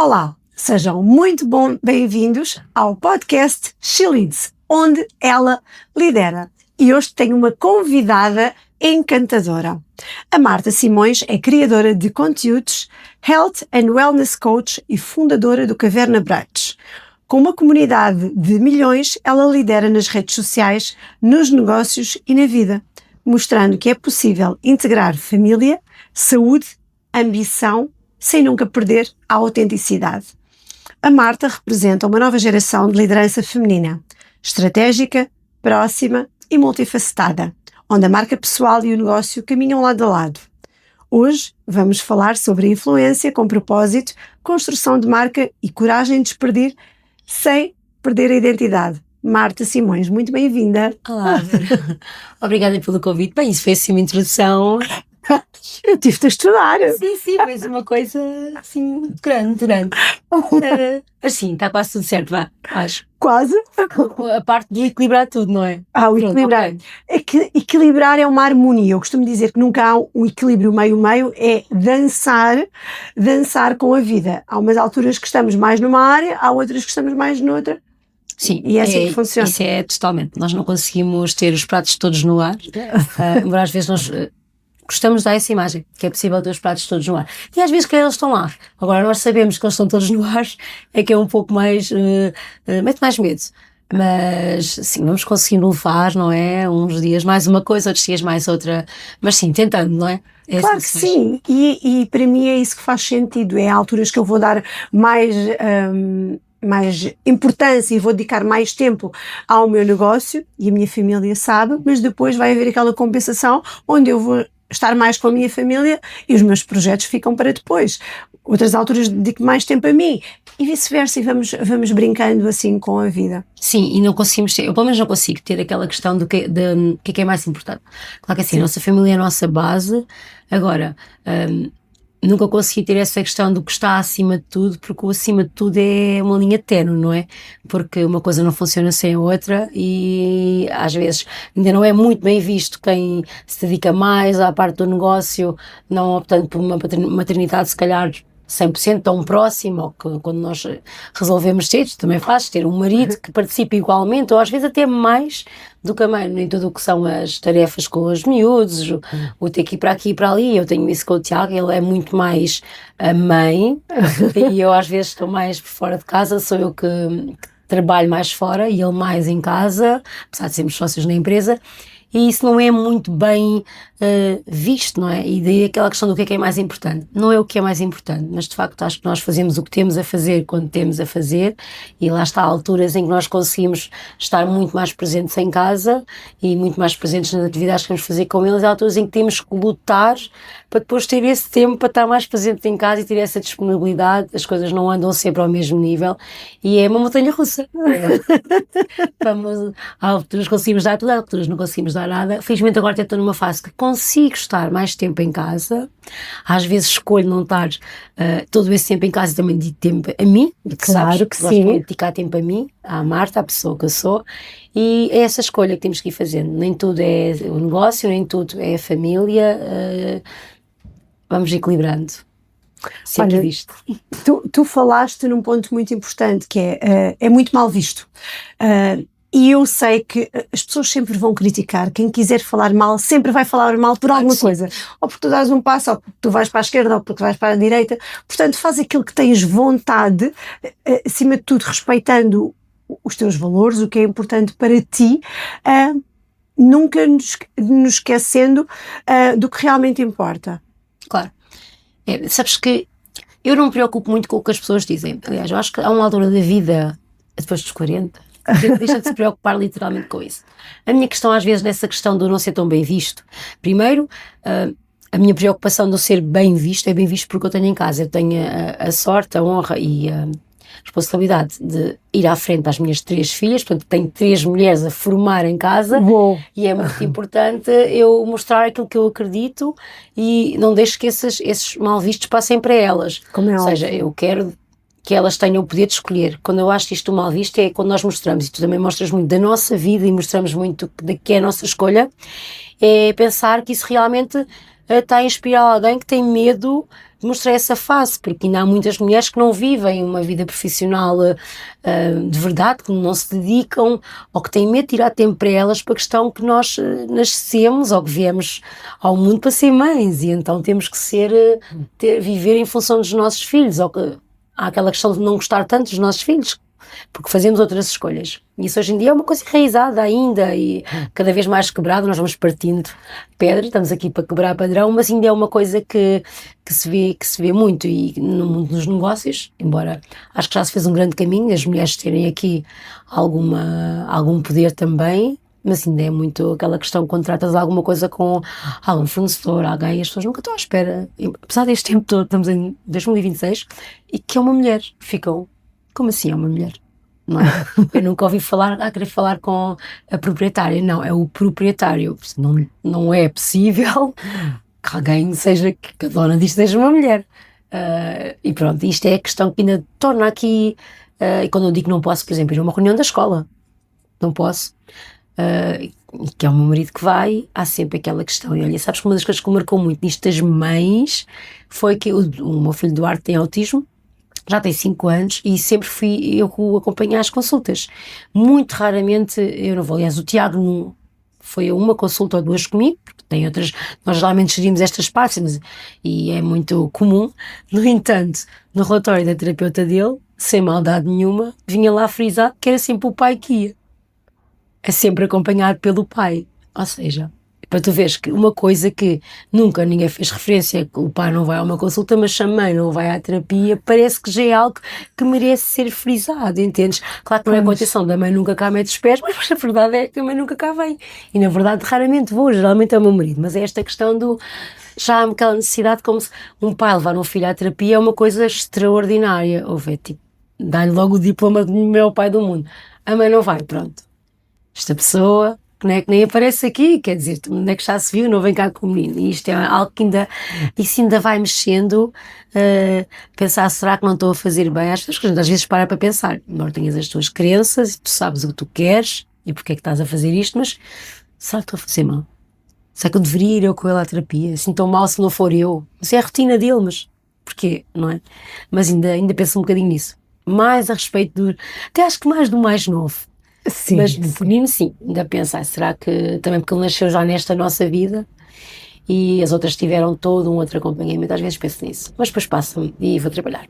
Olá, sejam muito bem-vindos ao podcast She Leads, onde ela lidera. E hoje tenho uma convidada encantadora. A Marta Simões é criadora de conteúdos, Health and Wellness Coach e fundadora do Caverna Brunch. Com uma comunidade de milhões, ela lidera nas redes sociais, nos negócios e na vida, mostrando que é possível integrar família, saúde, ambição, sem nunca perder a autenticidade. A Marta representa uma nova geração de liderança feminina, estratégica, próxima e multifacetada, onde a marca pessoal e o negócio caminham lado a lado. Hoje vamos falar sobre influência com propósito, construção de marca e coragem de expedir sem perder a identidade. Marta Simões, muito bem-vinda. Olá, Vera. Obrigada pelo convite. Bem, isso foi assim uma introdução. Eu tive-te a estudar. Sim, mas uma coisa assim, grande. Assim, está quase tudo certo, vá, acho. Quase. A parte de equilibrar tudo, não é? O equilibrar. Okay. É que equilibrar é uma harmonia. Eu costumo dizer que nunca há um equilíbrio meio-meio, é dançar com a vida. Há umas alturas que estamos mais numa área, há outras que estamos mais noutra. Sim, e é assim que funciona. Isso é totalmente. Nós não conseguimos ter os pratos todos no ar, embora às vezes nós gostamos de dar essa imagem, que é possível ter os pratos todos no ar. E às vezes que eles estão lá. Agora nós sabemos que eles estão todos no ar, é que é um pouco mais, mete mais medo. Mas sim, vamos conseguindo levar, não é? Uns dias mais uma coisa, outros dias mais outra. Mas sim, tentando, não é? É claro que sim. E para mim é isso que faz sentido. É alturas que eu vou dar mais importância e vou dedicar mais tempo ao meu negócio, e a minha família sabe, mas depois vai haver aquela compensação onde eu vou estar mais com a minha família e os meus projetos ficam para depois. Outras alturas dedico mais tempo a mim e vice-versa, e vamos brincando assim com a vida. Sim, e não conseguimos ter, eu pelo menos não consigo ter aquela questão do que é mais importante. Claro que assim, a nossa família é a nossa base. Agora, nunca consegui ter essa questão do que está acima de tudo, porque o acima de tudo é uma linha ténue, não é? Porque uma coisa não funciona sem a outra e às vezes ainda não é muito bem visto quem se dedica mais à parte do negócio, não optando por uma maternidade se calhar 100% tão próximo, ou que quando nós resolvemos ter, também faz, ter um marido que participe igualmente, ou às vezes até mais do que a mãe, em tudo o que são as tarefas com os miúdos, o ter que ir para aqui e para ali. Eu tenho isso com o Tiago, ele é muito mais a mãe, e eu às vezes estou mais por fora de casa, sou eu que trabalho mais fora e ele mais em casa, apesar de sermos sócios na empresa. E isso não é muito bem visto, não é? E daí aquela questão do que é mais importante. Não é o que é mais importante, mas de facto acho que nós fazemos o que temos a fazer quando temos a fazer, e lá está, há alturas em que nós conseguimos estar muito mais presentes em casa e muito mais presentes nas atividades que vamos fazer com eles, há alturas em que temos que lutar para depois ter esse tempo para estar mais presente em casa e ter essa disponibilidade. As coisas não andam sempre ao mesmo nível e é uma montanha russa. Há alturas conseguimos dar tudo, há alturas não conseguimos dar nada. Felizmente agora estou numa fase que consigo estar mais tempo em casa. Às vezes escolho não estar todo esse tempo em casa e também de tempo a mim. Claro que gosto sim. de dedicar tempo a mim, à Marta, à pessoa que eu sou, e é essa escolha que temos que ir fazendo. Nem tudo é o negócio, nem tudo é a família. Vamos equilibrando. Sempre visto. Tu falaste num ponto muito importante, que é muito mal visto. E eu sei que as pessoas sempre vão criticar. Quem quiser falar mal, sempre vai falar mal por alguma coisa. Ou porque tu dás um passo, ou porque tu vais para a esquerda, ou porque tu vais para a direita. Portanto, faz aquilo que tens vontade, acima de tudo, respeitando os teus valores, o que é importante para ti, nunca nos esquecendo do que realmente importa. Claro. Sabes que eu não me preocupo muito com o que as pessoas dizem. Aliás, eu acho que há uma altura da vida, depois dos 40, deixa de se preocupar literalmente com isso. A minha questão às vezes nessa questão do não ser tão bem visto, primeiro, a minha preocupação de eu ser bem visto é bem visto porque eu tenho em casa. Eu tenho a sorte, a honra e a responsabilidade de ir à frente às minhas 3 filhas, portanto tenho 3 mulheres a formar em casa. Uou. E é muito importante eu mostrar aquilo que eu acredito e não deixo que esses mal vistos passem para elas. Como é Ou seja, eu quero que elas tenham o poder de escolher. Quando eu acho isto mal visto é quando nós mostramos, e tu também mostras muito da nossa vida e mostramos muito do que é a nossa escolha, é pensar que isso realmente está a inspirar alguém que tem medo de mostrar essa face, porque ainda há muitas mulheres que não vivem uma vida profissional de verdade, que não se dedicam, ou que têm medo de tirar tempo para elas, para a questão que nós nascemos ou que viemos ao mundo para ser mães, e então temos que viver em função dos nossos filhos, ou que há aquela questão de não gostar tanto dos nossos filhos, porque fazemos outras escolhas. E isso hoje em dia é uma coisa enraizada ainda e cada vez mais quebrada. Nós vamos partindo pedra, estamos aqui para quebrar padrão, mas ainda é uma coisa que se vê muito. E no mundo dos negócios, embora acho que já se fez um grande caminho, as mulheres terem aqui algum poder também, mas ainda é muito aquela questão, quando tratas alguma coisa com algum fornecedor, alguém, as pessoas nunca estão à espera. Apesar deste tempo todo, estamos em 2026, e que é uma mulher. Ficam, como assim é uma mulher? Não é? Eu nunca ouvi falar, querer falar com a proprietária. Não, é o proprietário. Não é possível que alguém seja, que a dona disto seja uma mulher. E pronto, isto é a questão que ainda torna aqui, e quando eu digo que não posso, por exemplo, ir a uma reunião da escola, não posso, que é o meu marido que vai, há sempre aquela questão. E olha, sabes que uma das coisas que me marcou muito nisto das mães foi que o meu filho Duarte tem autismo, já tem 5 anos, e sempre fui eu que o acompanhei às consultas. Muito raramente eu não vou. Aliás, o Tiago foi a uma consulta ou 2 comigo, porque tem outras, nós geralmente gerimos estas partes, e é muito comum. No entanto, no relatório da terapeuta dele, sem maldade nenhuma, vinha lá frisado que era sempre o pai que ia. É sempre acompanhado pelo pai. Ou seja, para tu veres que uma coisa que nunca ninguém fez referência, que o pai não vai a uma consulta, mas a mãe não vai à terapia, parece que já é algo que merece ser frisado, entendes? Claro que não é com a intenção da mãe nunca cá mete os pés, mas a verdade é que a mãe nunca cá vem. E na verdade raramente vou, geralmente é o meu marido, mas é esta questão do... Já há aquela necessidade, como se um pai levar um filho à terapia é uma coisa extraordinária. Ou é tipo, dá-lhe logo o diploma de melhor pai do mundo. A mãe não vai, pronto. Esta pessoa... que nem aparece aqui, quer dizer, onde é que já se viu, não vem cá com o menino. E isto é algo que isso ainda vai mexendo, pensar, será que não estou a fazer bem? Às vezes para pensar, embora tenhas as tuas crenças e tu sabes o que tu queres e porque é que estás a fazer isto, mas será que estou a fazer mal? Será que eu deveria ir eu com ele à terapia? Assim tão mal se não for eu? Isso é a rotina dele, mas porquê, não é? Mas ainda penso um bocadinho nisso. Mais a respeito até acho que mais do mais novo. Sim, mas do pequenino, sim, ainda pensar, será que também porque ele nasceu já nesta nossa vida e as outras tiveram todo um outro acompanhamento, às vezes penso nisso, mas depois passa-me e vou trabalhar.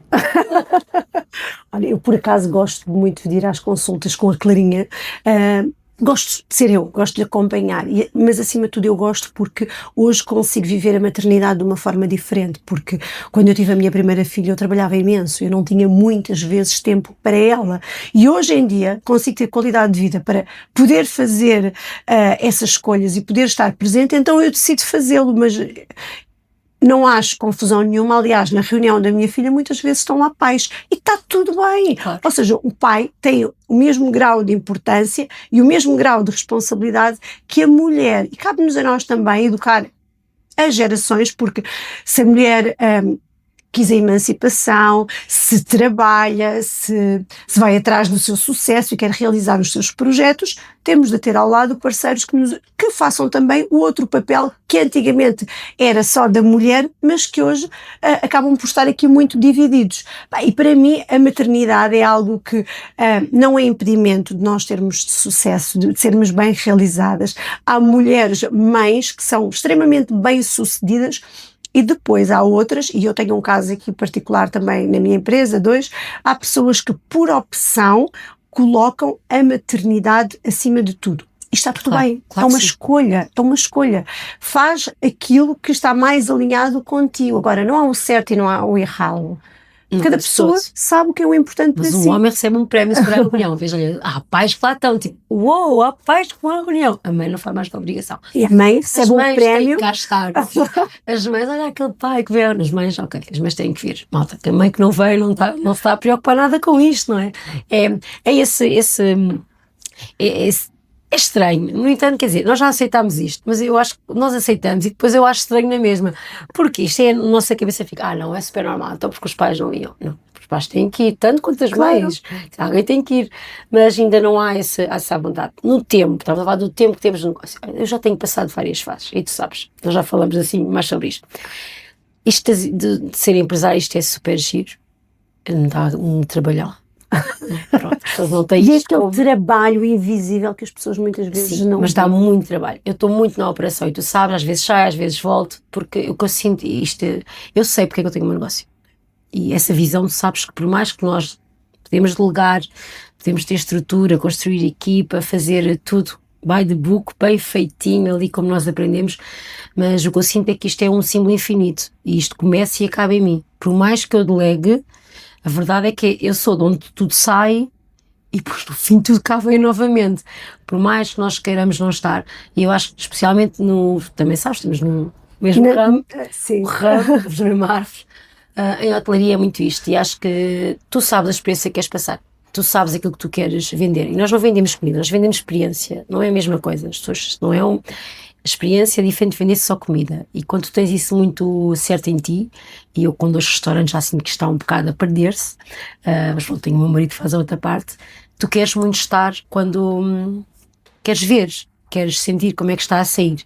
Olha, eu por acaso gosto muito de ir às consultas com a Clarinha. Gosto de ser eu, gosto de lhe acompanhar, mas acima de tudo eu gosto porque hoje consigo viver a maternidade de uma forma diferente, porque quando eu tive a minha primeira filha eu trabalhava imenso, eu não tinha muitas vezes tempo para ela, e hoje em dia consigo ter qualidade de vida para poder fazer essas escolhas e poder estar presente, então eu decido fazê-lo, mas... não acho confusão nenhuma. Aliás, na reunião da minha filha muitas vezes estão lá pais e está tudo bem. Claro. Ou seja, o pai tem o mesmo grau de importância e o mesmo grau de responsabilidade que a mulher, e cabe-nos a nós também educar as gerações, porque se a mulher quis a emancipação, se trabalha, se vai atrás do seu sucesso e quer realizar os seus projetos, temos de ter ao lado parceiros que façam também o outro papel que antigamente era só da mulher, mas que hoje acabam por estar aqui muito divididos. E para mim a maternidade é algo que não é impedimento de nós termos sucesso, de sermos bem realizadas. Há mulheres mães que são extremamente bem-sucedidas. E depois há outras, e eu tenho um caso aqui particular também na minha empresa, 2, há pessoas que por opção colocam a maternidade acima de tudo. E está tudo bem, claro, é uma escolha. Faz aquilo que está mais alinhado contigo. Agora, não há um certo e não há um errado. Cada pessoa sabe o que é o importante para si. Mas um homem recebe um prémio sobre a reunião. Veja, há pais que lá estão, tipo, uou, há pais que vão à reunião. A mãe não faz mais que obrigação. E a mãe recebe um prémio. Têm que cá estar. As mães, olha aquele pai que veio. As mães, ok, as mães têm que vir. Malta, que a mãe que não veio não se está a preocupar nada com isto, não é? É estranho, no entanto, quer dizer, nós já aceitámos isto, mas eu acho que nós aceitamos e depois eu acho estranho na mesma, porque isto é, a nossa cabeça fica, não, é super normal, então porque os pais não iam, não, os pais têm que ir, tanto quanto as Claro. mães, alguém tem que ir, mas ainda não há essa vontade. No tempo, estava a falar do tempo que temos no negócio, eu já tenho passado várias fases, e tu sabes, nós já falamos assim mais sobre isto. Isto de ser empresário, isto é super giro, me dá um trabalhão. Pronto, as pessoas não têm E isto aquele como- trabalho invisível que as pessoas muitas vezes Sim, não mas dá veem. muito trabalho. Eu estou muito na operação e tu sabes, às vezes saio, às vezes volto, porque o que eu sinto, eu sei porque é que eu tenho um negócio. E essa visão, tu sabes que por mais que nós podemos delegar, podemos ter estrutura, construir equipa, fazer tudo by the book, bem feitinho ali como nós aprendemos, mas o que eu sinto é que isto é um símbolo infinito e isto começa e acaba em mim. Por mais que eu delegue, a verdade é que eu sou de onde tudo sai e depois no fim tudo cá vem novamente, por mais que nós queiramos não estar. E eu acho que especialmente também sabes, estamos no mesmo ramo, Sim. o ramo, os árvores, em hotelaria é muito isto, e acho que tu sabes a experiência que queres passar, tu sabes aquilo que tu queres vender, e nós não vendemos comida, nós vendemos experiência, não é a mesma coisa, as pessoas, não é experiência diferente de vender só comida, e quando tu tens isso muito certo em ti, e eu com 2 restaurantes já sinto que está um bocado a perder-se, mas pronto, tenho o meu marido que faz a outra parte, tu queres muito estar quando queres ver, queres sentir como é que está a sair.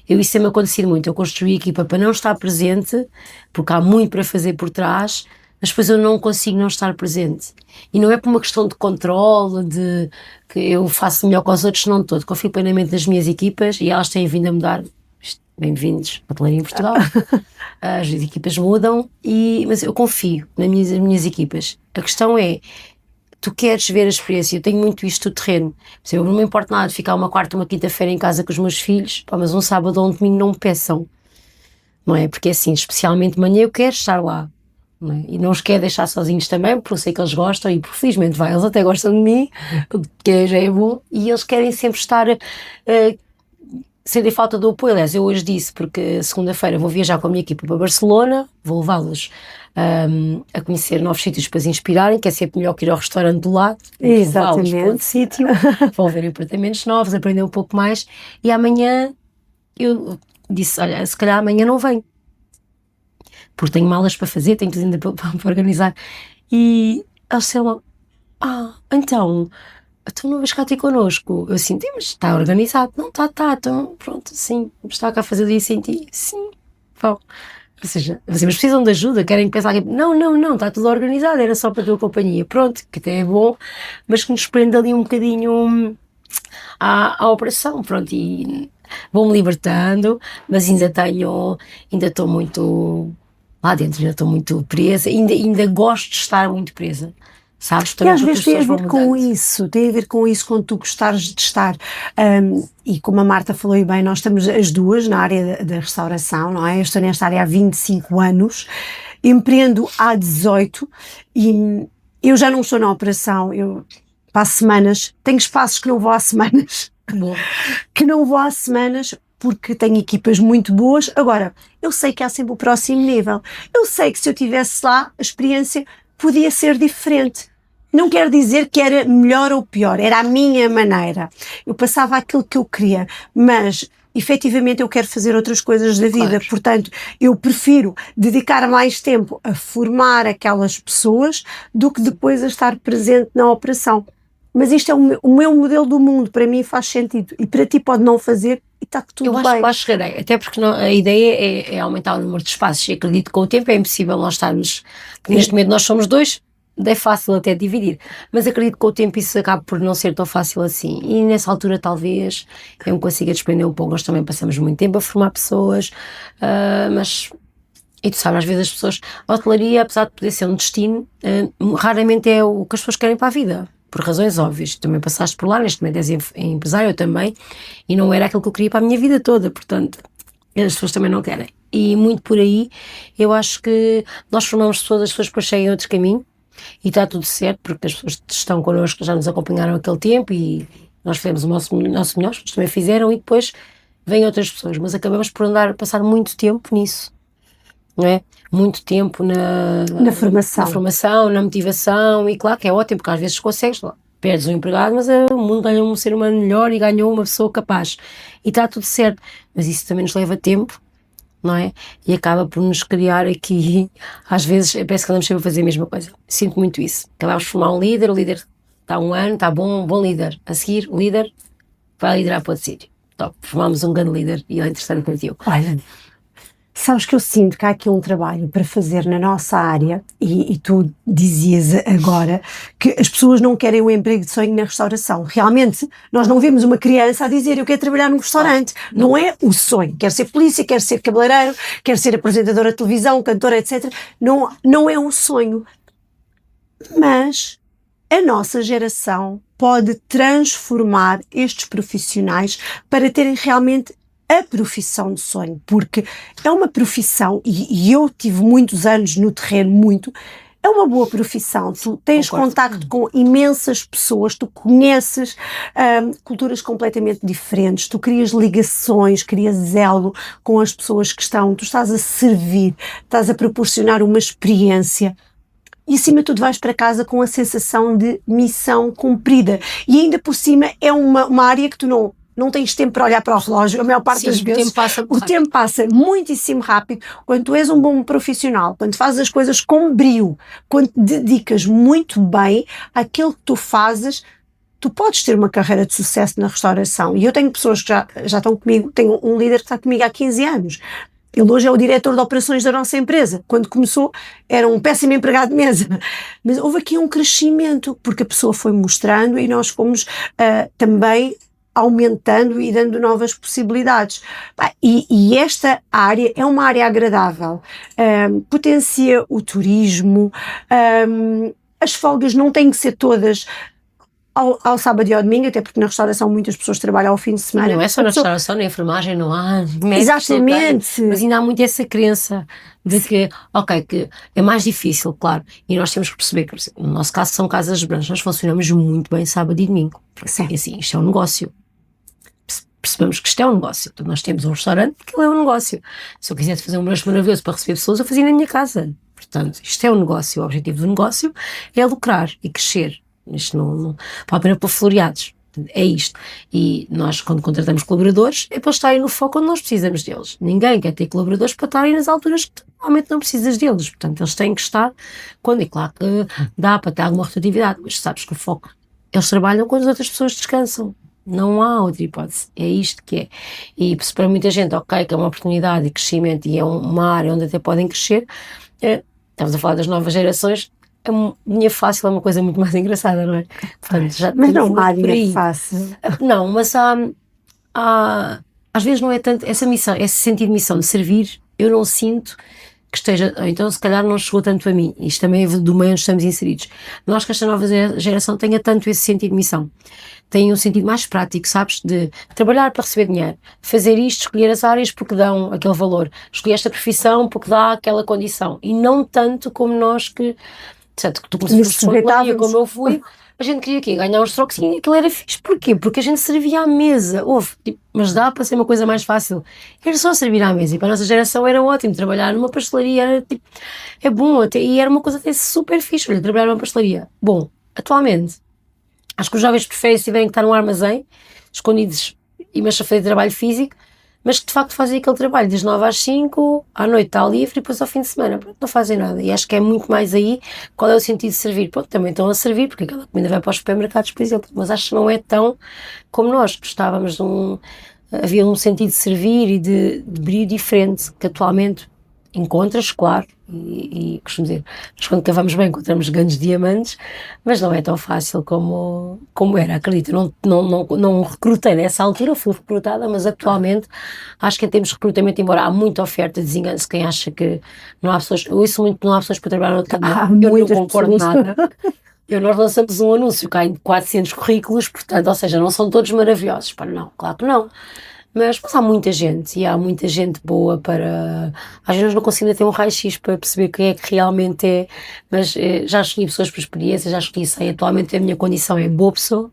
Isso tem-me acontecido muito, eu construí a equipa para não estar presente, porque há muito para fazer por trás, mas depois eu não consigo não estar presente. E não é por uma questão de controle, de que eu faço melhor que os outros, não todo. Confio plenamente nas minhas equipas e elas têm vindo a mudar. Bem-vindos à hotelaria em Portugal. As equipas mudam, mas eu confio nas minhas equipas. A questão é, tu queres ver a experiência, eu tenho muito isto do terreno, eu não me importo nada de ficar uma quarta, uma quinta-feira em casa com os meus filhos, mas um sábado ou um domingo não me peçam, não é? Porque assim, especialmente de manhã eu quero estar lá, não é? E não os quero deixar sozinhos também, porque eu sei que eles gostam e porque felizmente eles até gostam de mim, o que já é bom, e eles querem sempre estar, sentem falta do apoio. Aliás, eu hoje disse, porque segunda-feira vou viajar com a minha equipa para Barcelona, vou levá-los a conhecer novos sítios para se inspirarem, que é sempre melhor que ir ao restaurante do lado, levá-los para outro sítio, vão ver apartamentos novos, aprender um pouco mais, e amanhã eu disse, olha, se calhar amanhã não venho, porque tenho malas para fazer, tenho tudo ainda para organizar, e eles disseram, então não vais cá ter connosco? Eu assim, mas está organizado. Não, está, então pronto, sim, está cá a fazer isso sem ti? Sim, vão. Ou seja, vocês precisam de ajuda, querem pensar que não, está tudo organizado, era só para a tua companhia, pronto, que até é bom, mas que nos prende ali um bocadinho à operação, pronto, e vou-me libertando, mas ainda estou muito lá dentro, ainda estou muito presa, ainda gosto de estar muito presa. Sabes, e às vezes tem a ver com isso, quando tu gostares de estar, e como a Marta falou bem, nós estamos as duas na área da restauração, não é? Eu estou nesta área há 25 anos, empreendo há 18 e eu já não estou na operação, eu passo semanas, tenho espaços que não vou há semanas, porque tenho equipas muito boas. Agora, eu sei que há sempre o próximo nível, eu sei que se eu estivesse lá, a experiência podia ser diferente. Não quer dizer que era melhor ou pior, era a minha maneira. Eu passava aquilo que eu queria, mas efetivamente eu quero fazer outras coisas da vida, claro. Portanto, eu prefiro dedicar mais tempo a formar aquelas pessoas do que depois a estar presente na operação. Mas isto é o meu modelo do mundo, para mim faz sentido, e para ti pode não fazer, e está tudo bem. Eu acho que chegarei, até porque a ideia é aumentar o número de espaços, e acredito que com o tempo é impossível nós estarmos, neste momento nós somos 2, é fácil até dividir, mas acredito que com o tempo isso acaba por não ser tão fácil assim, e nessa altura talvez eu me consiga desprender um pouco. Nós também passamos muito tempo a formar pessoas, mas... E tu sabes, às vezes as pessoas, a hotelaria, apesar de poder ser um destino, raramente é o que as pessoas querem para a vida, por razões óbvias. Tu também passaste por lá, neste momento és empresário, eu também, e não era aquilo que eu queria para a minha vida toda, portanto, as pessoas também não querem. E muito por aí, eu acho que nós formamos pessoas, as pessoas depois seguem outro caminho, e está tudo certo, porque as pessoas que estão connosco já nos acompanharam aquele tempo, e nós fizemos o nosso melhor, as pessoas também fizeram, e depois vêm outras pessoas, mas acabamos por passar muito tempo nisso. Não é? Muito tempo na formação, na motivação, e claro que é ótimo, porque às vezes consegues, perdes um empregado, mas o mundo ganhou um ser humano melhor e ganhou uma pessoa capaz, e está tudo certo, mas isso também nos leva tempo, não é? E acaba por nos criar aqui, às vezes, parece que andamos sempre a fazer a mesma coisa. Sinto muito isso. Acabamos de formar um líder, o líder está 1 ano, está bom líder. A seguir, o líder vai liderar para outro sítio. Então, formámos um grande líder e ele, interessante, partiu. Olha, sabes que eu sinto que há aqui um trabalho para fazer na nossa área e tu dizias agora que as pessoas não querem o emprego de sonho na restauração. Realmente, nós não vemos uma criança a dizer eu quero trabalhar num restaurante. Não é o sonho. Quer ser polícia, quer ser cabeleireiro, quer ser apresentadora de televisão, cantora, etc. Não é um sonho. Mas a nossa geração pode transformar estes profissionais para terem realmente a profissão de sonho, porque é uma profissão, e eu tive muitos anos no terreno, é uma boa profissão, tu tens contacto com imensas pessoas, tu conheces culturas completamente diferentes, tu crias ligações, crias elo com as pessoas que estão, tu estás a servir, estás a proporcionar uma experiência. E acima de tudo vais para casa com a sensação de missão cumprida. E ainda por cima é uma área que tu não tens tempo para olhar para o relógio, a maior parte das vezes. O tempo passa muitíssimo rápido. Quando tu és um bom profissional, quando fazes as coisas com brio, quando te dedicas muito bem àquilo que tu fazes, tu podes ter uma carreira de sucesso na restauração. E eu tenho pessoas que já estão comigo, tenho um líder que está comigo há 15 anos. Ele hoje é o diretor de operações da nossa empresa. Quando começou, era um péssimo empregado de mesa. Mas houve aqui um crescimento, porque a pessoa foi mostrando e nós fomos também aumentando e dando novas possibilidades. E esta área é uma área agradável. Potencia o turismo. As folgas não têm que ser todas ao sábado e ao domingo, até porque na restauração muitas pessoas trabalham ao fim de semana. Não é só na restauração, na enfermagem, não há. Exatamente. Mas ainda há muito essa crença de que, que é mais difícil, claro, e nós temos que perceber que, no nosso caso, são casas brancas, nós funcionamos muito bem sábado e domingo. Sim. E assim, isto é um negócio. Percebemos que isto é um negócio. Então, nós temos um restaurante que é um negócio. Se eu quisesse fazer um lanche maravilhoso para receber pessoas, eu fazia na minha casa. Portanto, isto é um negócio. O objetivo do negócio é lucrar e crescer. Isto não vale a pena pôr floreados. É isto. E nós, quando contratamos colaboradores, é para estarem no foco onde nós precisamos deles. Ninguém quer ter colaboradores para estarem nas alturas que normalmente não precisas deles. Portanto, eles têm que estar quando, é claro que dá para ter alguma rotatividade, mas sabes que o foco, eles trabalham quando as outras pessoas descansam. Não há outra hipótese. É isto que é. E se para muita gente, que é uma oportunidade de crescimento e é uma área onde até podem crescer, estamos a falar das novas gerações, a linha fácil é uma coisa muito mais engraçada, não é? Portanto, mas não há linha fácil. Não, mas às vezes não é tanto essa missão, esse sentido de missão de servir, eu não sinto que esteja, então se calhar não chegou tanto a mim. Isto também é do meio onde estamos inseridos. Não acho que esta nova geração tenha tanto esse sentido de missão. Tem um sentido mais prático, sabes? De trabalhar para receber dinheiro, fazer isto, escolher as áreas porque dão aquele valor, escolher esta profissão porque dá aquela condição, e não tanto como nós que tu começaste como eu fui, a gente queria aqui ganhar uns trocos e aquilo era fixe. Porquê? Porque a gente servia à mesa. Mas dá para ser uma coisa mais fácil. Era só servir à mesa, e para a nossa geração era ótimo trabalhar numa pastelaria, era é bom até, e era uma coisa até super fixe, trabalhar numa pastelaria. Bom, atualmente acho que os jovens preferem se tiverem que estar num armazém escondidos e mas a fazer trabalho físico, mas que de facto fazem aquele trabalho das 9 às 5, à noite está livre e depois ao fim de semana não fazem nada. E acho que é muito mais aí qual é o sentido de servir. Também estão a servir, porque aquela comida vai para os supermercados, por exemplo, mas acho que não é tão como nós gostávamos havia um sentido de servir e de brilho diferente, que atualmente encontras, claro, e costumo dizer, mas quando cavamos bem encontramos grandes diamantes, mas não é tão fácil como era, acredito. Não recrutei nessa altura, fui recrutada, mas atualmente acho que em termos de recrutamento, embora há muita oferta, desengane-se quem acha que não há pessoas, eu ouço muito que não há pessoas para trabalhar no outro lado, eu não concordo nada. Nós lançamos um anúncio, caem 400 currículos, portanto, ou seja, não são todos maravilhosos, não, claro que não. Mas há muita gente, e há muita gente boa para... Às vezes não consigo ter um raio-x para perceber quem é que realmente é, mas já escolhi pessoas por experiência, já escolhi sei, atualmente a minha condição é boa pessoa,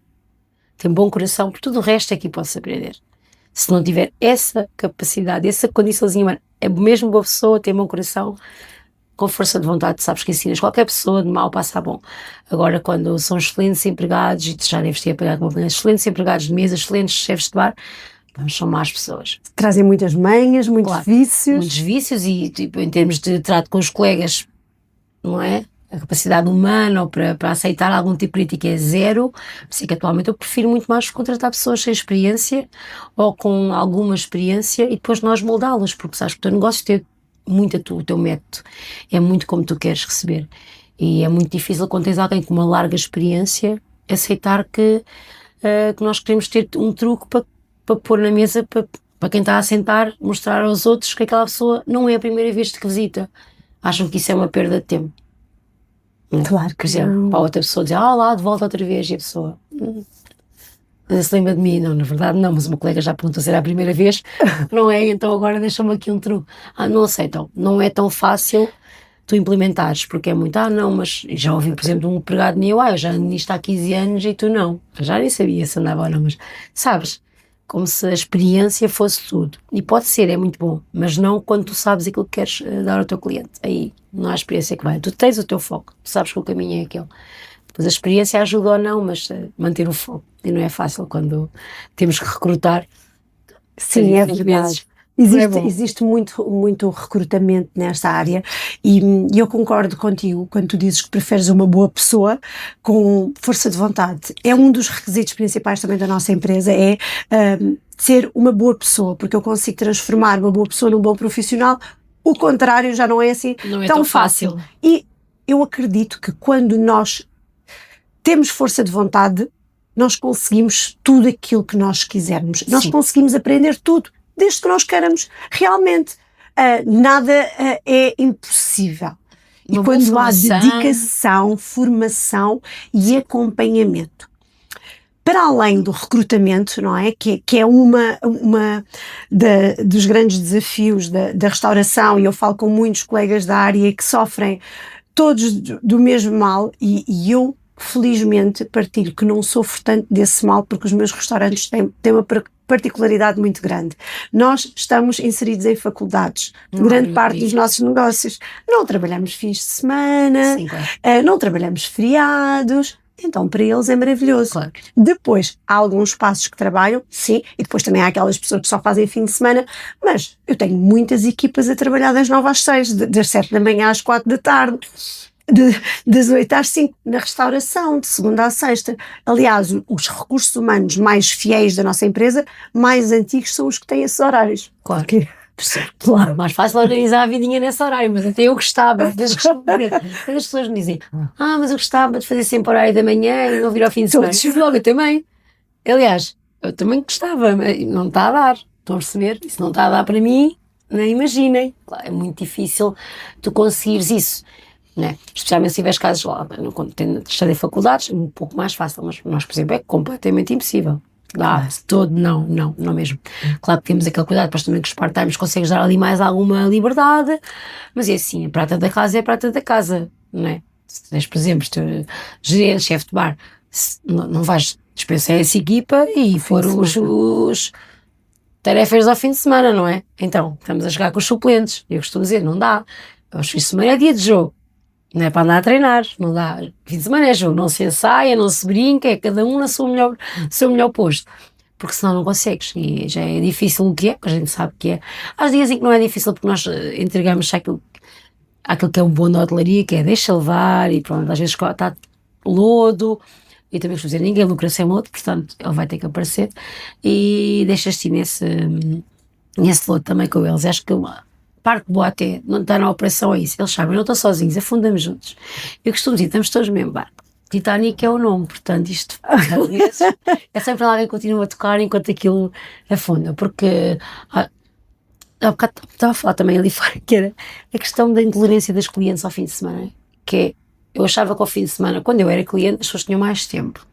tem bom coração, por tudo o resto é que posso aprender. Se não tiver essa capacidade, essa condiçãozinha, é mesmo boa pessoa, tem bom coração, com força de vontade, sabes que ensinas qualquer pessoa de mal passa a bom. Agora, quando são excelentes empregados, e tu já deves ter apagado uma excelentes empregados de mesa, excelentes chefes de bar, Vamos, são más pessoas. Trazem muitas manhas, muitos vícios. Muitos vícios e, tipo, em termos de trato com os colegas, não é? A capacidade humana ou para aceitar algum tipo de crítica é zero. Por isso é que atualmente eu prefiro muito mais contratar pessoas sem experiência ou com alguma experiência e depois nós moldá-las, porque sabes que o teu negócio tem muito o teu método, é muito como tu queres receber. E é muito difícil quando tens alguém com uma larga experiência aceitar que nós queremos ter um truque para pôr na mesa para quem está a sentar, mostrar aos outros que aquela pessoa não é a primeira vez que visita. Acham que isso é uma perda de tempo. Claro que por exemplo, para a outra pessoa dizer, lá, de volta outra vez, e a pessoa se lembra de mim. Não, na verdade não, mas uma colega já perguntou se era a primeira vez, não é, então agora deixa-me aqui um truque. Não aceitam, não é tão fácil tu implementares, porque é muito, não, mas já ouvi, por exemplo, um empregado meu, eu já ando nisto há 15 anos e tu não, eu já nem sabia se andava ou não, mas sabes, como se a experiência fosse tudo, e pode ser, é muito bom, mas não quando tu sabes aquilo que queres dar ao teu cliente, aí não há experiência que vai, tu tens o teu foco, tu sabes que o caminho é aquele, depois a experiência ajuda ou não, mas manter o foco, e não é fácil quando temos que recrutar. Sim, é verdade. Existe muito recrutamento nesta área e eu concordo contigo quando tu dizes que preferes uma boa pessoa com força de vontade. É um dos requisitos principais também da nossa empresa, é ser uma boa pessoa, porque eu consigo transformar uma boa pessoa num bom profissional. O contrário já não é assim tão fácil. E eu acredito que quando nós temos força de vontade, nós conseguimos tudo aquilo que nós quisermos. Nós conseguimos aprender tudo, desde que nós queiramos. Realmente, nada é impossível. E quando há dedicação, formação e acompanhamento. Para além do recrutamento, não é? Que é uma dos grandes desafios da restauração, e eu falo com muitos colegas da área que sofrem todos do mesmo mal, e eu felizmente partilho que não sofro tanto desse mal, porque os meus restaurantes têm uma particularidade muito grande. Nós estamos inseridos em faculdades, grande parte dos nossos negócios. Não trabalhamos fins de semana, não trabalhamos feriados, então para eles é maravilhoso. Claro. Depois, há alguns espaços que trabalham, sim, e depois também há aquelas pessoas que só fazem fim de semana, mas eu tenho muitas equipas a trabalhar das 9 às 6, das 7 da manhã às 4 da tarde. Das 8 às 5, na restauração, de segunda à sexta. Aliás, os recursos humanos mais fiéis da nossa empresa, mais antigos, são os que têm esses horários. Claro. Claro, mais fácil organizar a vidinha nesse horário, mas até eu gostava. As pessoas me dizem, mas eu gostava de fazer sempre horário da manhã e não vir ao fim de semana. Logo, eu também. Aliás, eu também gostava, mas não está a dar. Estão a perceber? Isso não está a dar para mim, nem imaginem. Claro, é muito difícil tu conseguires isso. Né? Especialmente se tiveres casos lá, quando estudei faculdades, um pouco mais fácil, mas nós, por exemplo, é completamente impossível. De todo, não mesmo. Claro que temos aquele cuidado, depois também que os part-times consegues dar ali mais alguma liberdade, mas é assim, a prata da casa é a prata da casa, não é? Se tens, por exemplo, gerente, chefe de bar, não vais dispensar essa equipa e pôr os tarefas ao fim de semana, não é? Então, estamos a jogar com os suplentes, eu costumo dizer, não dá, aos fins de semana é dia de jogo. Não é para andar a treinar, não dá. Fim de semana é jogo, não se ensaia, não se brinca, é cada um no seu melhor posto. Porque senão não consegues. E já é difícil o que é, porque a gente sabe que é. Há dias em que não é difícil porque nós entregamos aquilo que é um bom da hotelaria, que é deixa levar, e pronto, às vezes está lodo, e também costumo dizer, ninguém lucra sem lodo, portanto ele vai ter que aparecer, e deixas-te nesse lodo também com eles. Acho que parte boa até, não está na operação é isso, eles sabem, não estão sozinhos, afundamos juntos. Eu costumo dizer, estamos todos no mesmo barco. Titanic é o nome, portanto isto é sempre alguém que continua a tocar enquanto aquilo afunda, porque há bocado estava a falar também ali fora, que era a questão da intolerância das clientes ao fim de semana, que é, eu achava que ao fim de semana, quando eu era cliente, as pessoas tinham mais tempo,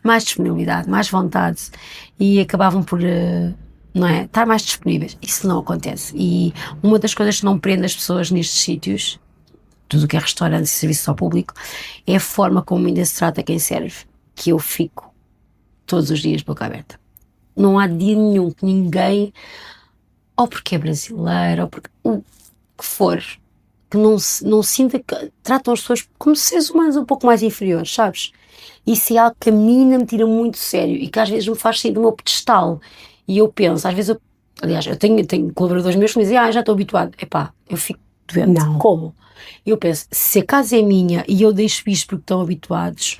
mais disponibilidade, mais vontade, e acabavam por não é? Estar mais disponíveis. Isso não acontece. E uma das coisas que não prende as pessoas nestes sítios, tudo o que é restaurantes e serviços ao público, é a forma como ainda se trata quem serve. Que eu fico todos os dias de boca aberta. Não há dia nenhum que ninguém, ou porque é brasileiro, ou porque o que for, que não sinta que tratam as pessoas como seres humanos um pouco mais inferiores, sabes? Isso é algo que a mim me tira muito sério e que às vezes me faz sair do meu pedestal. E eu penso, às vezes, aliás, eu tenho colaboradores meus que me dizem, já estou habituado. Epá, eu fico doente. Não. Como? Eu penso, se a casa é minha e eu deixo isto porque estão habituados,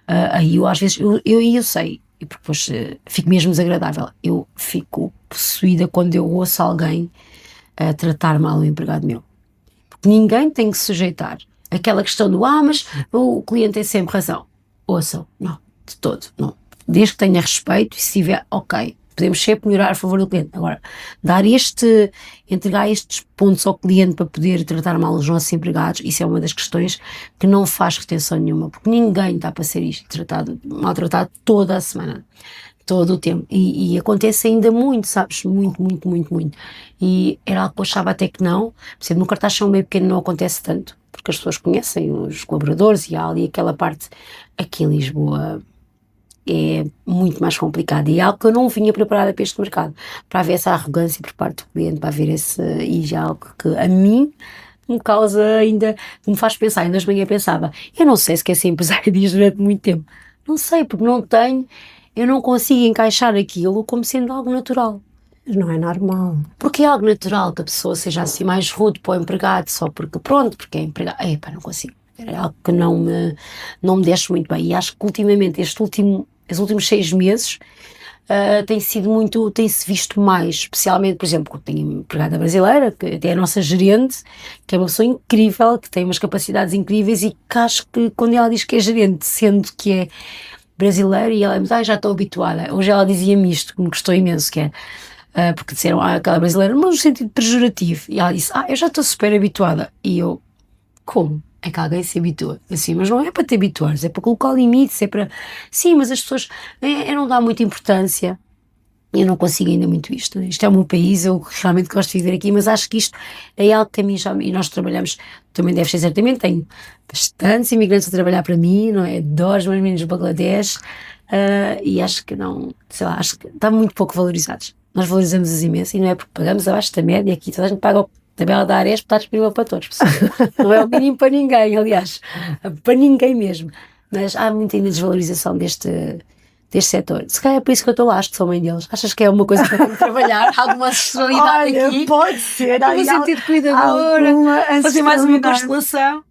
aí eu às vezes, eu sei, e porque depois fico mesmo desagradável, eu fico possuída quando eu ouço alguém a tratar mal o empregado meu. Porque ninguém tem que se sujeitar. Aquela questão do, mas o cliente tem sempre razão. Ouçam, não, de todo, não. Desde que tenha respeito e se tiver, ok, podemos sempre melhorar a favor do cliente. Agora, entregar estes pontos ao cliente para poder tratar mal os nossos empregados, isso é uma das questões que não faz retenção nenhuma, porque ninguém está para ser isto, maltratado toda a semana, todo o tempo. E acontece ainda muito, sabes? Muito, muito, muito, muito. E era algo que eu achava até que não. Por exemplo, no Cartaz meio pequeno não acontece tanto, porque as pessoas conhecem os colaboradores e há ali aquela parte. Aqui em Lisboa é muito mais complicado e é algo que eu não vinha preparada para este mercado, para haver essa arrogância por parte do cliente, para haver e já algo que a mim me causa ainda, me faz pensar. Ainda de manhã pensava, eu não sei se quer ser empresária disto durante muito tempo, não sei, porque eu não consigo encaixar aquilo como sendo algo natural. Não é normal. Porque é algo natural que a pessoa seja assim mais rude para o empregado, só porque pronto, porque é empregado. Não consigo. É algo que não me deixa muito bem. E acho que ultimamente, os últimos 6 meses, tem-se visto mais, especialmente, por exemplo, tenho uma empregada brasileira, que até é a nossa gerente, que é uma pessoa incrível, que tem umas capacidades incríveis e que acho que quando ela diz que é gerente, sendo que é brasileira, e ela me diz, já estou habituada. Hoje ela dizia-me isto, que me gostou imenso, que é, porque disseram, aquela brasileira, mas no sentido pejorativo. E ela disse, eu já estou super habituada. E eu, como? É que alguém se habitua, assim, mas não é para te habituares, é para colocar limites, é para... Sim, mas as pessoas, eu não dá muita importância, eu não consigo ainda muito isto, né? Isto é o meu país, eu realmente gosto de viver aqui, mas acho que isto é algo que a mim e nós trabalhamos, também deves ser certamente, tenho bastantes imigrantes a trabalhar para mim, não é? Adoro os meus meninos do Bangladesh, e acho que não, sei lá, acho que estão muito pouco valorizados. Nós valorizamos-os imenso e não é porque pagamos abaixo da média, aqui toda a gente paga a tabela da Aresp, está disponível para todos, pessoal. Não é o mínimo para ninguém, aliás, para ninguém mesmo, mas há muita ainda desvalorização deste setor. Se calhar é por isso que eu estou lá, acho que sou mãe deles. Achas que é uma coisa que eu tenho que trabalhar? Alguma ancestral aqui? Pode ser. Algum sentido de cuidadora? Fazer mais uma constelação?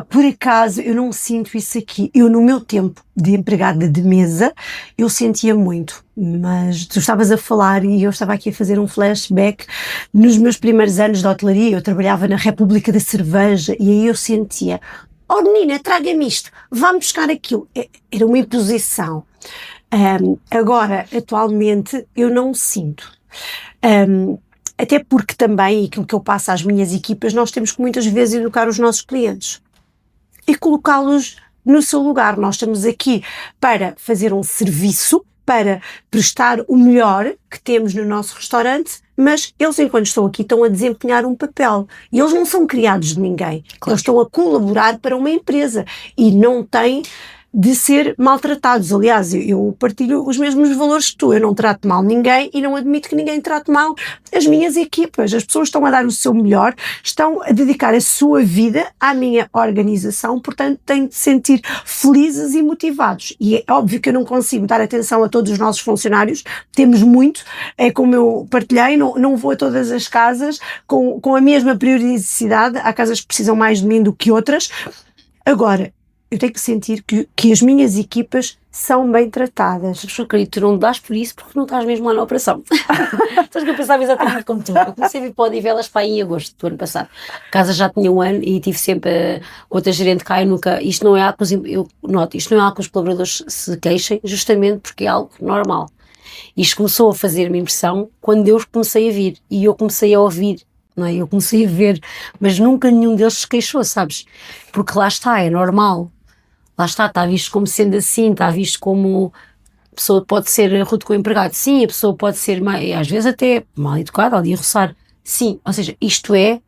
Por acaso eu não sinto isso aqui. Eu no meu tempo de empregada de mesa eu sentia muito, mas tu estavas a falar e eu estava aqui a fazer um flashback. Nos meus primeiros anos de hotelaria eu trabalhava na República da Cerveja e aí eu sentia, menina, traga-me isto, vá-me buscar aquilo. Era uma imposição. Agora, atualmente, eu não sinto. Até porque também, aquilo que eu passo às minhas equipas, nós temos que muitas vezes educar os nossos clientes e colocá-los no seu lugar. Nós estamos aqui para fazer um serviço, para prestar o melhor que temos no nosso restaurante, mas eles, enquanto estão aqui, estão a desempenhar um papel. E eles não são criados de ninguém. Claro. Eles estão a colaborar para uma empresa e não têm de ser maltratados. Aliás, eu partilho os mesmos valores que tu. Eu não trato mal ninguém e não admito que ninguém trate mal as minhas equipas. As pessoas estão a dar o seu melhor, estão a dedicar a sua vida à minha organização, portanto têm de se sentir felizes e motivados. E é óbvio que eu não consigo dar atenção a todos os nossos funcionários, temos muito, é como eu partilhei, não vou a todas as casas com a mesma periodicidade. Há casas que precisam mais de mim do que outras. Agora, eu tenho que sentir que as minhas equipas são bem tratadas. Mas, querido, tu não dás por isso porque não estás mesmo lá na operação. Estás que eu pensava exatamente como tu. Eu comecei a vir para o Odivelas para aí em agosto do ano passado. A casa já tinha 1 ano e tive sempre outra gerente cá e nunca... Isto não é algo que os colaboradores se queixem, justamente porque é algo normal. Isto começou a fazer-me impressão quando eu comecei a vir e eu comecei a ouvir. Não é? Eu comecei a ver, mas nunca nenhum deles se queixou, sabes? Porque lá está, é normal. Lá está visto como sendo assim, está visto como a pessoa pode ser rude com o empregado, sim, a pessoa pode ser, às vezes até mal educada, ali a roçar, sim, ou seja, isto é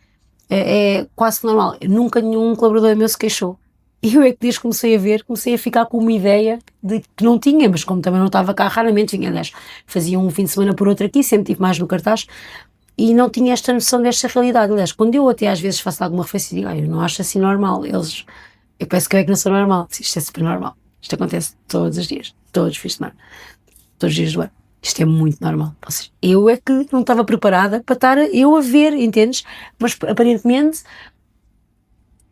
quase normal. Nunca nenhum colaborador meu se queixou. E eu é que desde que comecei a ver, comecei a ficar com uma ideia de que não tinha, mas como também não estava cá, raramente vinha, aliás, fazia um fim de semana por outro aqui, sempre tive mais no cartaz, e não tinha esta noção desta realidade. Aliás, quando eu até às vezes faço alguma referência e digo, eu não acho assim normal, eu penso que eu é que não sou normal. Isto é super normal. Isto acontece todos os dias, todos os fins de semana, todos os dias do ano. Isto é muito normal. Ou seja, eu é que não estava preparada para estar eu a ver, entendes? Mas aparentemente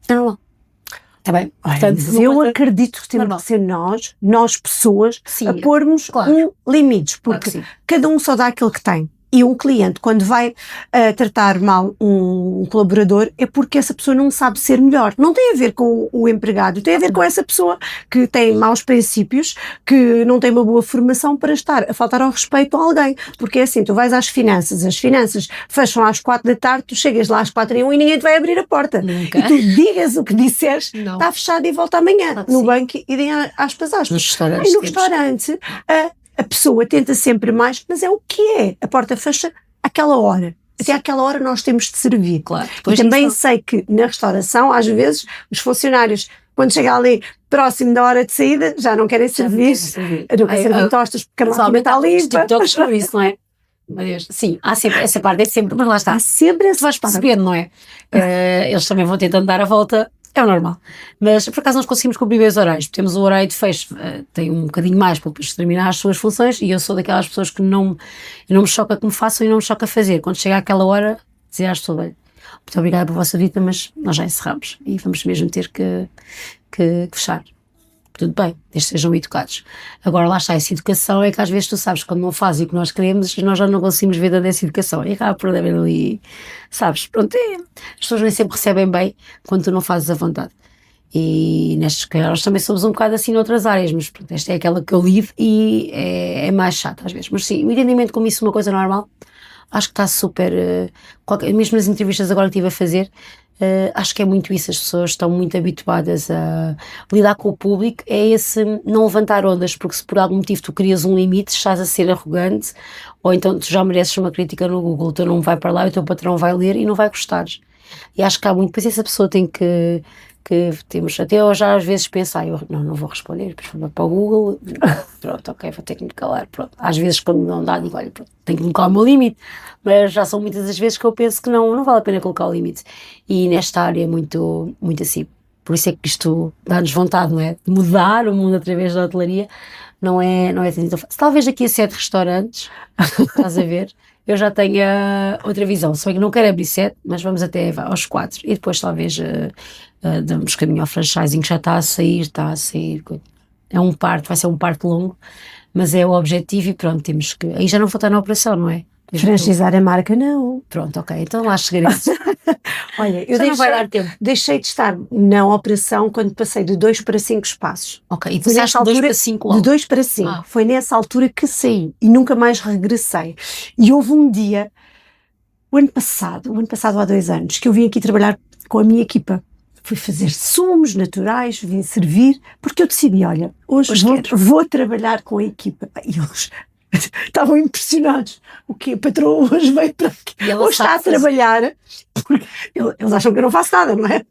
é normal. Está bem? Olha, Portanto, mas eu acredito que temos normal. que ser nós pessoas, Sim, a pormos claro. limites, Claro porque que sim. cada um só dá aquilo que tem. E um cliente, quando vai tratar mal um colaborador, é porque essa pessoa não sabe ser melhor. Não tem a ver com o empregado, tem a ver com essa pessoa que tem maus princípios, que não tem uma boa formação para estar a faltar ao respeito a alguém. Porque é assim, tu vais às finanças, as finanças fecham às 4 da tarde, tu chegas lá às 4:01 e ninguém te vai abrir a porta. Nunca. E tu digas o que disseres, Não. está fechado e volta amanhã. Claro que No sim. banco e deem aspas. Nos restaurantes. E no temos- restaurante, a pessoa tenta sempre mais, mas é o que é. A porta fecha àquela hora. Até àquela hora nós temos de servir. Claro. E Depois também disso- sei que na restauração, às vezes, os funcionários, quando chega ali próximo da hora de saída, já não querem servir. Não querem servir tostas porque a máquina está os limpa. TikToks sobre isso, não é? Meu Deus. Sim, há sempre, essa parte é sempre, mas lá está. Há sempre Tu esse vais percebendo, não é? Eles também vão tentando dar a volta, é o normal. Mas por acaso nós conseguimos cumprir bem os horários. Temos o horário de fecho, tem um bocadinho mais para depois terminar as suas funções, e eu sou daquelas pessoas que não me choca que me façam e não me choca fazer. Quando chega àquela hora, dizer às pessoas: olha, muito obrigada pela vossa vida, mas nós já encerramos e vamos mesmo ter que fechar. Tudo bem, desde que sejam educados. Agora lá está, essa educação é que às vezes tu sabes quando não fazes o que nós queremos, nós já não conseguimos ver dessa educação e acaba por haver ali, sabes, pronto, as pessoas nem sempre recebem bem quando tu não fazes a vontade. E nestas nós também somos um bocado assim noutras áreas, mas pronto, esta é aquela que eu lido e é mais chata às vezes. Mas sim, o entendimento como isso é uma coisa normal, acho que está super, mesmo nas entrevistas agora que estive a fazer, acho que é muito isso, as pessoas estão muito habituadas a lidar com o público, é esse não levantar ondas, porque se por algum motivo tu crias um limite, estás a ser arrogante, ou então tu já mereces uma crítica no Google, o teu nome vai para lá e o teu patrão vai ler e não vai gostar. E acho que há muito, depois essa pessoa tem que temos, até eu já às vezes penso, eu não vou responder, depois vou para o Google, pronto, ok, vou ter que me calar, pronto. Às vezes quando não dá, digo, olha, pronto, tenho que colocar o meu limite, mas já são muitas as vezes que eu penso que não vale a pena colocar o limite, e nesta área é muito, muito assim, por isso é que isto dá-nos vontade, não é? De mudar o mundo através da hotelaria, não é assim tão fácil. Talvez daqui a 7 restaurantes, estás a ver, eu já tenho outra visão, só que não quero abrir 7, mas vamos até aos 4, e depois talvez damos caminho ao franchising, que já está a sair, é um parto, vai ser um parto longo, mas é o objetivo e pronto, temos que, aí já não vou estar na operação, não é? Franchisar a marca, não. Pronto, ok, então lá chegaremos. Olha, eu não vai dar tempo. deixei de estar na operação quando passei de 2 para 5 espaços. Ok, e tu passaste de 2 para 5 logo? De 2 para 5. Foi nessa altura que saí e nunca mais regressei. E houve um dia, o ano passado há 2 anos, que eu vim aqui trabalhar com a minha equipa. Fui fazer sumos naturais, vim servir, porque eu decidi, olha, hoje vou trabalhar com a equipa. E eles estavam impressionados. O quê? A patroa hoje veio para aqui. Hoje está a trabalhar, porque eles acham que eu não faço nada, não é?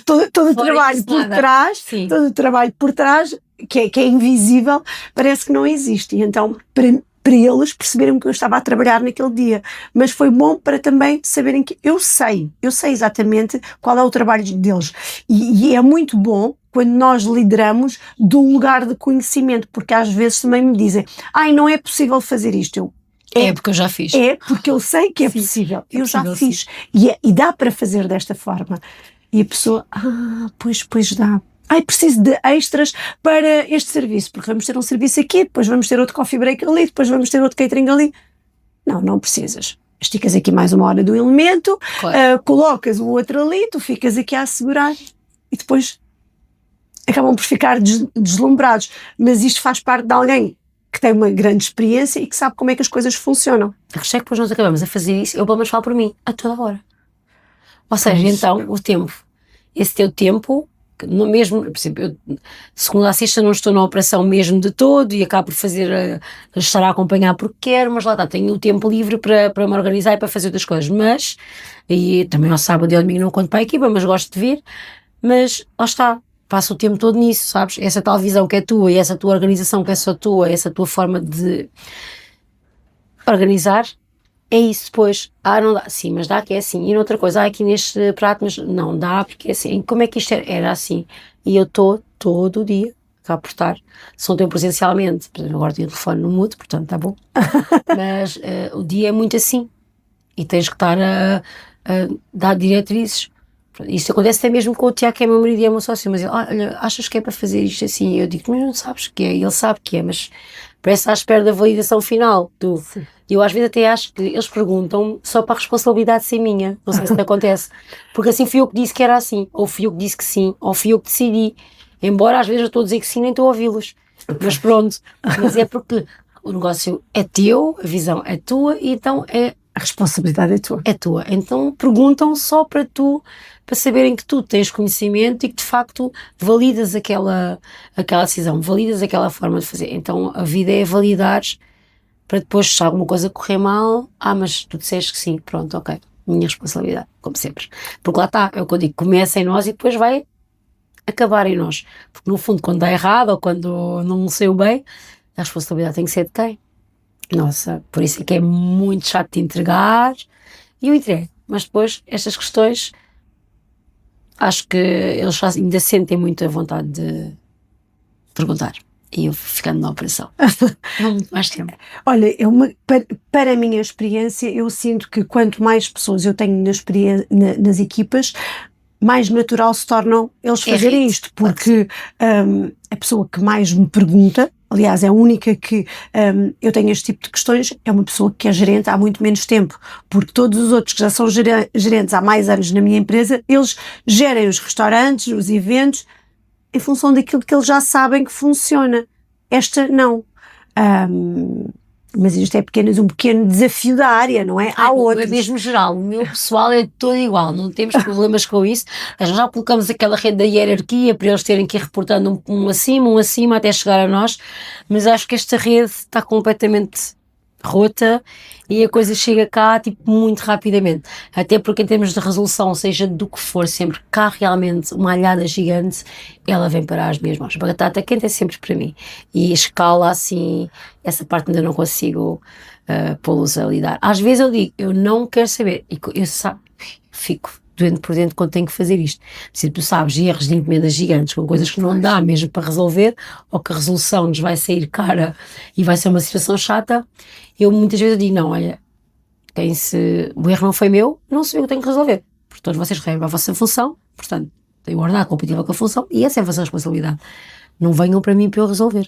Todo o trabalho por trás, todo o trabalho por trás, que é invisível, parece que não existe. E então, para eles perceberem que eu estava a trabalhar naquele dia, mas foi bom para também saberem que eu sei exatamente qual é o trabalho deles, e é muito bom quando nós lideramos de um lugar de conhecimento, porque às vezes também me dizem, não é possível fazer isto, é porque eu já fiz. É porque eu sei que é possível, eu já fiz, e dá para fazer desta forma, e a pessoa, pois dá. Preciso de extras para este serviço, porque vamos ter um serviço aqui, depois vamos ter outro coffee break ali, depois vamos ter outro catering ali. Não precisas. Esticas aqui mais 1 hora do elemento, claro. Colocas o outro ali, tu ficas aqui a assegurar e depois acabam por ficar deslumbrados. Mas isto faz parte de alguém que tem uma grande experiência e que sabe como é que as coisas funcionam. A questão é que depois nós acabamos a fazer isso, eu pelo menos falo por mim, a toda hora. Ou seja, então, o tempo, esse teu tempo, mesmo, por exemplo, eu segunda a sexta não estou na operação mesmo de todo e acabo por estar a acompanhar porque quero, mas lá está, tenho o tempo livre para me organizar e para fazer outras coisas, mas, e também ao sábado e ao domingo não conto para a equipa, mas gosto de vir, mas lá está, passo o tempo todo nisso, sabes, essa tal visão que é tua e essa tua organização que é só tua, essa tua forma de organizar, é isso depois, não dá, sim, mas dá que é assim, e noutra coisa, aqui neste prato, mas não dá, porque é assim, como é que isto era assim, e eu estou todo o dia cá por estar. Se não tenho presencialmente, por exemplo, agora tenho o telefone no mudo, portanto está bom. Mas o dia é muito assim. E tens que estar a dar diretrizes. Isto acontece até mesmo com o Tiago, que é meu marido e é meu sócio, mas ele, olha, achas que é para fazer isto assim? E eu digo, mas não sabes que é, ele sabe que é, mas parece à espera da validação final. Eu às vezes até acho que eles perguntam só para a responsabilidade ser minha, não sei se te acontece, porque assim fui eu que disse que era assim, ou fui eu que disse que sim, ou fui eu que decidi, embora às vezes eu estou a dizer que sim, nem estou a ouvi-los, mas pronto, mas é porque o negócio é teu, a visão é tua, e então a responsabilidade é tua. É tua. Então perguntam só para saberem que tu tens conhecimento e que de facto validas aquela decisão, validas aquela forma de fazer. Então a vida é validares para depois, se alguma coisa correr mal, mas tu disseste que sim, pronto, ok, minha responsabilidade, como sempre. Porque lá está, é o que eu digo, começa em nós e depois vai acabar em nós. Porque no fundo, quando dá errado ou quando não saiu bem, a responsabilidade tem que ser de quem? Nossa, por isso é que é muito chato de entregar, e eu entrego, mas depois estas questões acho que eles ainda sentem muita vontade de perguntar e eu vou ficando na operação. Não muito mais tempo. Olha, para a minha experiência, eu sinto que quanto mais pessoas eu tenho nas equipas, mais natural se tornam eles fazerem isto, porque a pessoa que mais me pergunta, aliás, é a única que eu tenho este tipo de questões, é uma pessoa que é gerente há muito menos tempo, porque todos os outros que já são gerentes há mais anos na minha empresa, eles gerem os restaurantes, os eventos, em função daquilo que eles já sabem que funciona. Esta não. Mas isto é apenas um pequeno desafio da área, não é? Há outros. É mesmo geral, o meu pessoal é todo igual, não temos problemas com isso. Nós já colocamos aquela rede da hierarquia para eles terem que ir reportando um acima até chegar a nós, mas acho que esta rede está completamente rota e a coisa chega cá tipo muito rapidamente, até porque em termos de resolução, seja do que for, sempre que há realmente uma alhada gigante, ela vem para as minhas mãos. A batata quente é sempre para mim e escala assim, essa parte ainda não consigo pô-los a lidar. Às vezes eu digo, eu não quero saber, e eu fico doente por dentro quando tenho que fazer isto. Se tu sabes, erros de encomendas gigantes com coisas que não dá mesmo para resolver, ou que a resolução nos vai sair cara e vai ser uma situação chata, eu muitas vezes digo, não, olha, o erro não foi meu, não sei o que eu tenho que resolver. Porque todos vocês recebem a vossa função, portanto, tenho ordenado compatível com a função e essa é a vossa responsabilidade. Não venham para mim para eu resolver.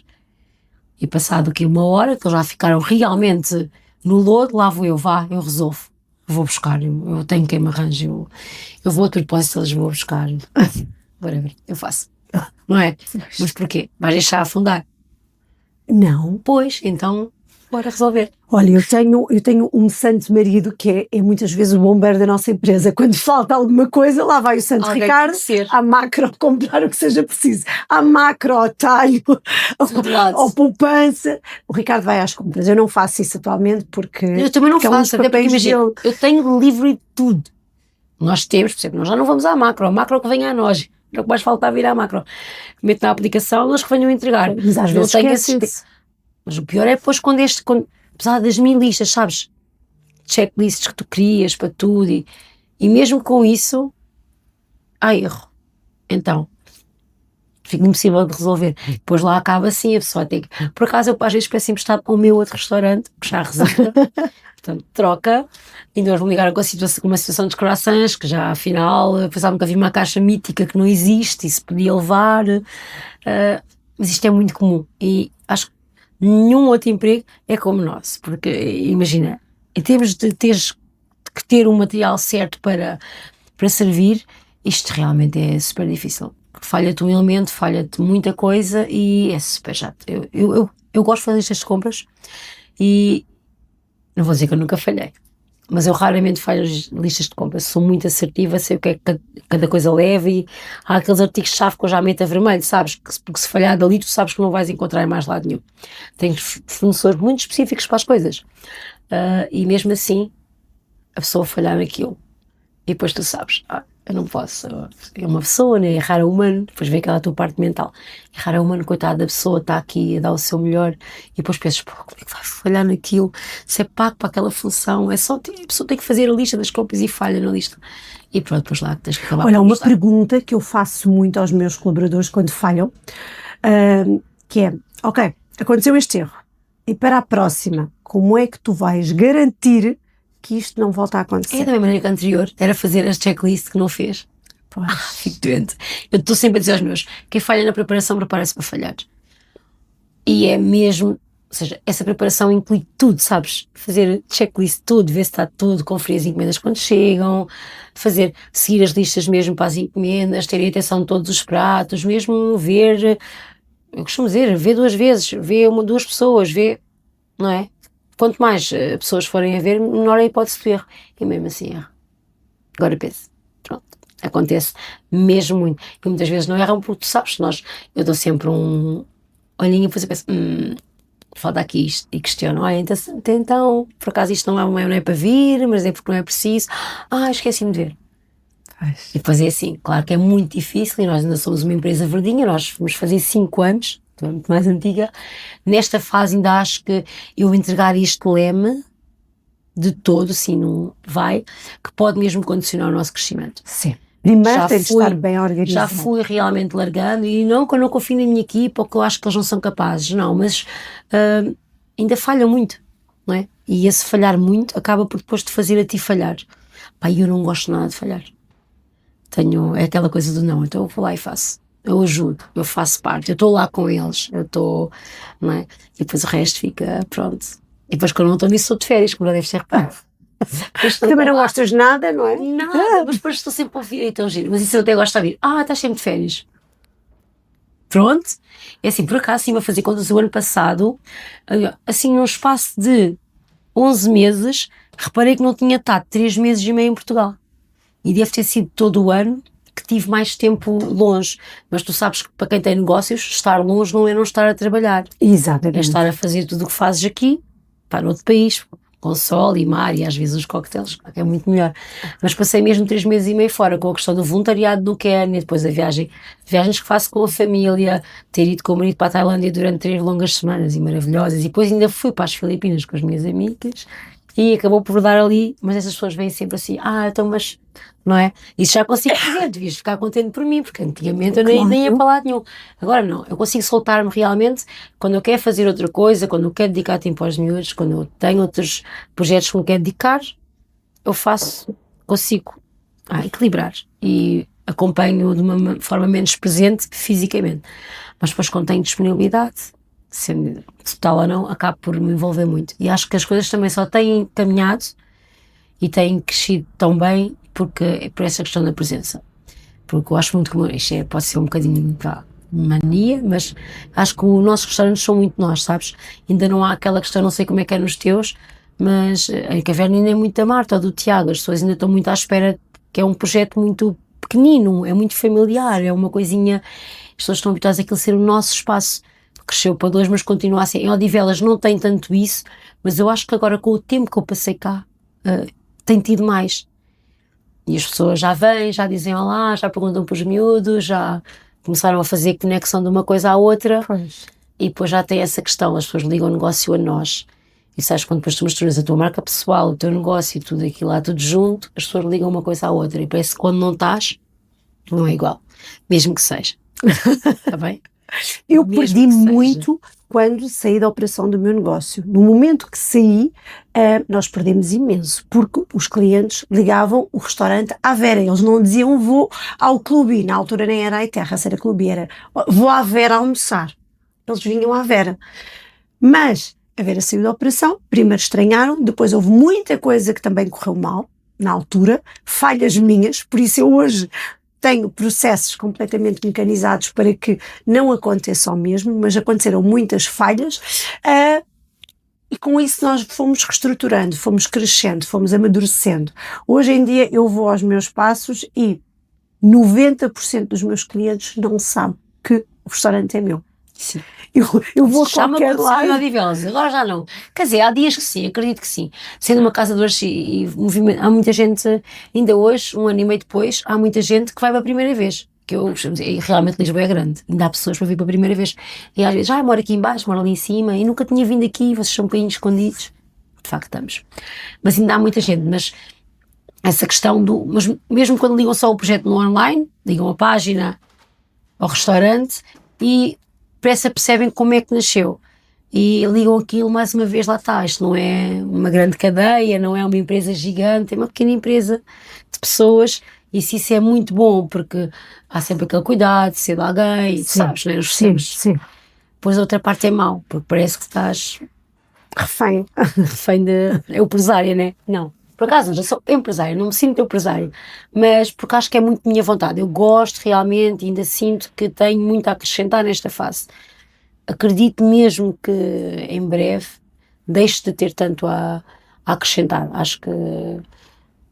E passado aqui uma hora, que eles já ficaram realmente no lodo, lá vou eu resolvo. Vou buscar, eu tenho quem me arranje, eu vou a propósito, eles vou buscar. Whatever, eu faço. Não é? Mas porquê? Vais deixar afundar? Não. Pois, então, bora resolver. Olha, eu tenho um santo marido que é muitas vezes o bombeiro da nossa empresa. Quando falta alguma coisa, lá vai o santo Alguém Ricardo, à macro, comprar o que seja preciso. À macro, ao talho, ao poupança. O Ricardo vai às compras. Eu não faço isso atualmente porque... Eu também não faço, até porque imagina, eu tenho livro de tudo. Nós temos, por exemplo, nós já não vamos à macro. A macro que venha a nós. Não é o que mais falta a vir à macro. Meto na aplicação, eles que venham entregar. Mas às vezes esquece. Mas o pior é depois quando apesar das 1000 listas, sabes, checklists que tu crias para tudo e mesmo com isso há erro, então fica impossível de resolver. Depois lá acaba assim, a pessoa tem que, por acaso eu às vezes peço emprestado para o meu outro restaurante, que já resulta, portanto troca, ainda hoje me ligaram com uma situação de croissants, que já afinal pensavam que havia uma caixa mítica que não existe e se podia levar, mas isto é muito comum e acho que nenhum outro emprego é como o nosso, porque imagina, em termos de teres que ter o material certo para servir, isto realmente é super difícil. Falha-te um elemento, falha-te muita coisa e é super chato. Eu gosto de fazer estas compras e não vou dizer que eu nunca falhei, mas eu raramente falho as listas de compras, sou muito assertiva, sei o que é que cada coisa leva e há aqueles artigos-chave que eu já meto a vermelho, sabes, porque se falhar dali tu sabes que não vais encontrar em mais lado nenhum. Tenho fornecedores muito específicos para as coisas e mesmo assim a pessoa falhar naquilo e depois tu sabes, eu não posso, é uma pessoa, né? Errar é humano, depois vem aquela tua parte mental, errar é humano, coitada da pessoa, está aqui a dar o seu melhor e depois pensas, como é que vai falhar naquilo, se é pago para aquela função, é só, a pessoa tem que fazer a lista das compras e falha na lista e pronto, depois lá tens que acabar. Olha, uma pergunta que eu faço muito aos meus colaboradores quando falham, Que é, ok, aconteceu este erro, e para a próxima, como é que tu vais garantir que isto não volta a acontecer? É da mesma maneira que a anterior, era fazer as checklists que não fez. Fico doente. Eu estou sempre a dizer aos meus, quem falha na preparação prepara-se para falhar. E é mesmo, ou seja, essa preparação inclui tudo, sabes? Fazer checklist tudo, ver se está tudo, conferir as encomendas quando chegam, seguir as listas mesmo para as encomendas, ter atenção de todos os pratos, mesmo ver, eu costumo dizer, ver 2 vezes, ver 2 pessoas, ver, não é? Quanto mais pessoas forem a ver, menor a hipótese de erro. E mesmo assim erro. Agora pense, pronto, acontece mesmo muito. E muitas vezes não erram porque tu sabes, eu dou sempre um olhinho e depois eu penso, falta aqui isto, e questiono, então, por acaso isto não é para vir, mas é porque não é preciso, esqueci-me de ver. E depois é assim, claro que é muito difícil, e nós ainda somos uma empresa verdinha, nós vamos fazer 5 anos, estou muito mais antiga, nesta fase ainda acho que eu entregar isto leme, de todo, assim, não vai, que pode mesmo condicionar o nosso crescimento. Sim. Primeiro tem de estar bem organizado. Já fui realmente largando, e não que eu não confio na minha equipa ou que eu acho que eles não são capazes, não, mas ainda falham muito, não é? E esse falhar muito acaba por depois te fazer a ti falhar. Eu não gosto nada de falhar. É aquela coisa do não, então eu vou lá e faço. Eu ajudo, eu faço parte, eu estou lá com eles, não é? E depois o resto fica, pronto. E depois quando não estou nisso, estou de férias, como já deves ter reparado. Também não gostas de nada, não é? Nada, mas depois estou sempre a ouvir, então giro. Mas isso eu até gosto de ouvir. Estás sempre de férias. Pronto. É assim, por acaso, sim, a fazer contas o ano passado, assim, num espaço de 11 meses, reparei que não tinha estado 3 meses e meio em Portugal. E deve ter sido todo o ano que tive mais tempo longe. Mas tu sabes que para quem tem negócios, estar longe não é não estar a trabalhar. Exatamente. É estar a fazer tudo o que fazes aqui, para outro país, com sol e mar e às vezes os coquetéis, é muito melhor. Mas passei mesmo 3 meses e meio fora, com a questão do voluntariado no Quénia, depois a viagens que faço com a família, ter ido com o marido para a Tailândia durante 3 longas semanas e maravilhosas, e depois ainda fui para as Filipinas com as minhas amigas, e acabou por dar ali, mas essas pessoas vêm sempre assim, então mas, não é? Isso já consigo fazer, devias ficar contente por mim, porque antigamente eu nem ia para lado nenhum. Agora não, eu consigo soltar-me realmente quando eu quero fazer outra coisa, quando eu quero dedicar tempo aos miúdos, quando eu tenho outros projetos que me quero dedicar, eu consigo equilibrar e acompanho de uma forma menos presente fisicamente, mas depois quando tenho disponibilidade, sendo total ou não, acabo por me envolver muito. E acho que as coisas também só têm caminhado e têm crescido tão bem porque é por essa questão da presença. Porque eu acho muito que isto pode ser um bocadinho mania, mas acho que os nossos restaurantes são muito nós, sabes? Ainda não há aquela questão, não sei como é que é nos teus, mas a Caverna ainda é muito da Marta ou do Tiago, as pessoas ainda estão muito à espera, que é um projeto muito pequenino, é muito familiar, é uma coisinha, as pessoas estão habituadas àquilo ser o nosso espaço. Cresceu para 2, mas continua a ser. Em Odivelas não tem tanto isso, mas eu acho que agora com o tempo que eu passei cá, tem tido mais. E as pessoas já vêm, já dizem olá, já perguntam para os miúdos, já começaram a fazer conexão de uma coisa à outra. Pois. E depois já tem essa questão, as pessoas ligam o negócio a nós. E sabes, quando depois tu misturas a tua marca pessoal, o teu negócio e tudo aquilo lá, tudo junto, as pessoas ligam uma coisa à outra. E parece que quando não estás, não é igual. Mesmo que seja. Está bem? Eu perdi muito quando saí da operação do meu negócio. No momento que saí, nós perdemos imenso, porque os clientes ligavam o restaurante à Vera. Eles não diziam vou ao clube, na altura nem era a Terra, era clube, era vou à Vera almoçar. Eles vinham à Vera. Mas a Vera saiu da operação, primeiro estranharam, depois houve muita coisa que também correu mal, na altura, falhas minhas, por isso eu hoje tenho processos completamente mecanizados para que não aconteça o mesmo, mas aconteceram muitas falhas e com isso nós fomos reestruturando, fomos crescendo, fomos amadurecendo. Hoje em dia eu vou aos meus passos e 90% dos meus clientes não sabem que o restaurante é meu. Sim. Eu vou a qualquer lado. Agora já não. Quer dizer, há dias que sim, acredito que sim. Sendo uma casa de hoje e movimento, há muita gente, ainda hoje, 1 ano e meio depois, há muita gente que vai pela primeira vez. Que eu costumo dizer, e realmente Lisboa é grande, ainda há pessoas para vir pela primeira vez. E às vezes, eu moro aqui em baixo, moro ali em cima e nunca tinha vindo aqui, vocês são um bocadinho escondidos. De facto estamos. Mas ainda há muita gente, mas essa questão mas mesmo quando ligam só o projeto no online, ligam a página ao restaurante e depressa percebem como é que nasceu. E ligam aquilo mais uma vez, lá está. Isto não é uma grande cadeia, não é uma empresa gigante, é uma pequena empresa de pessoas. E se isso é muito bom, porque há sempre aquele cuidado de ser de alguém, Sim, sabes, não é? Os sim, sistemas. sim. Depois a outra parte é mau, porque parece que estás Refém. refém de empresária, né? Não. Por acaso, já sou empresária, não me sinto empresária, mas porque acho que é muito minha vontade. Eu gosto realmente, ainda sinto que tenho muito a acrescentar nesta fase. Acredito mesmo que em breve deixe de ter tanto a acrescentar. Acho que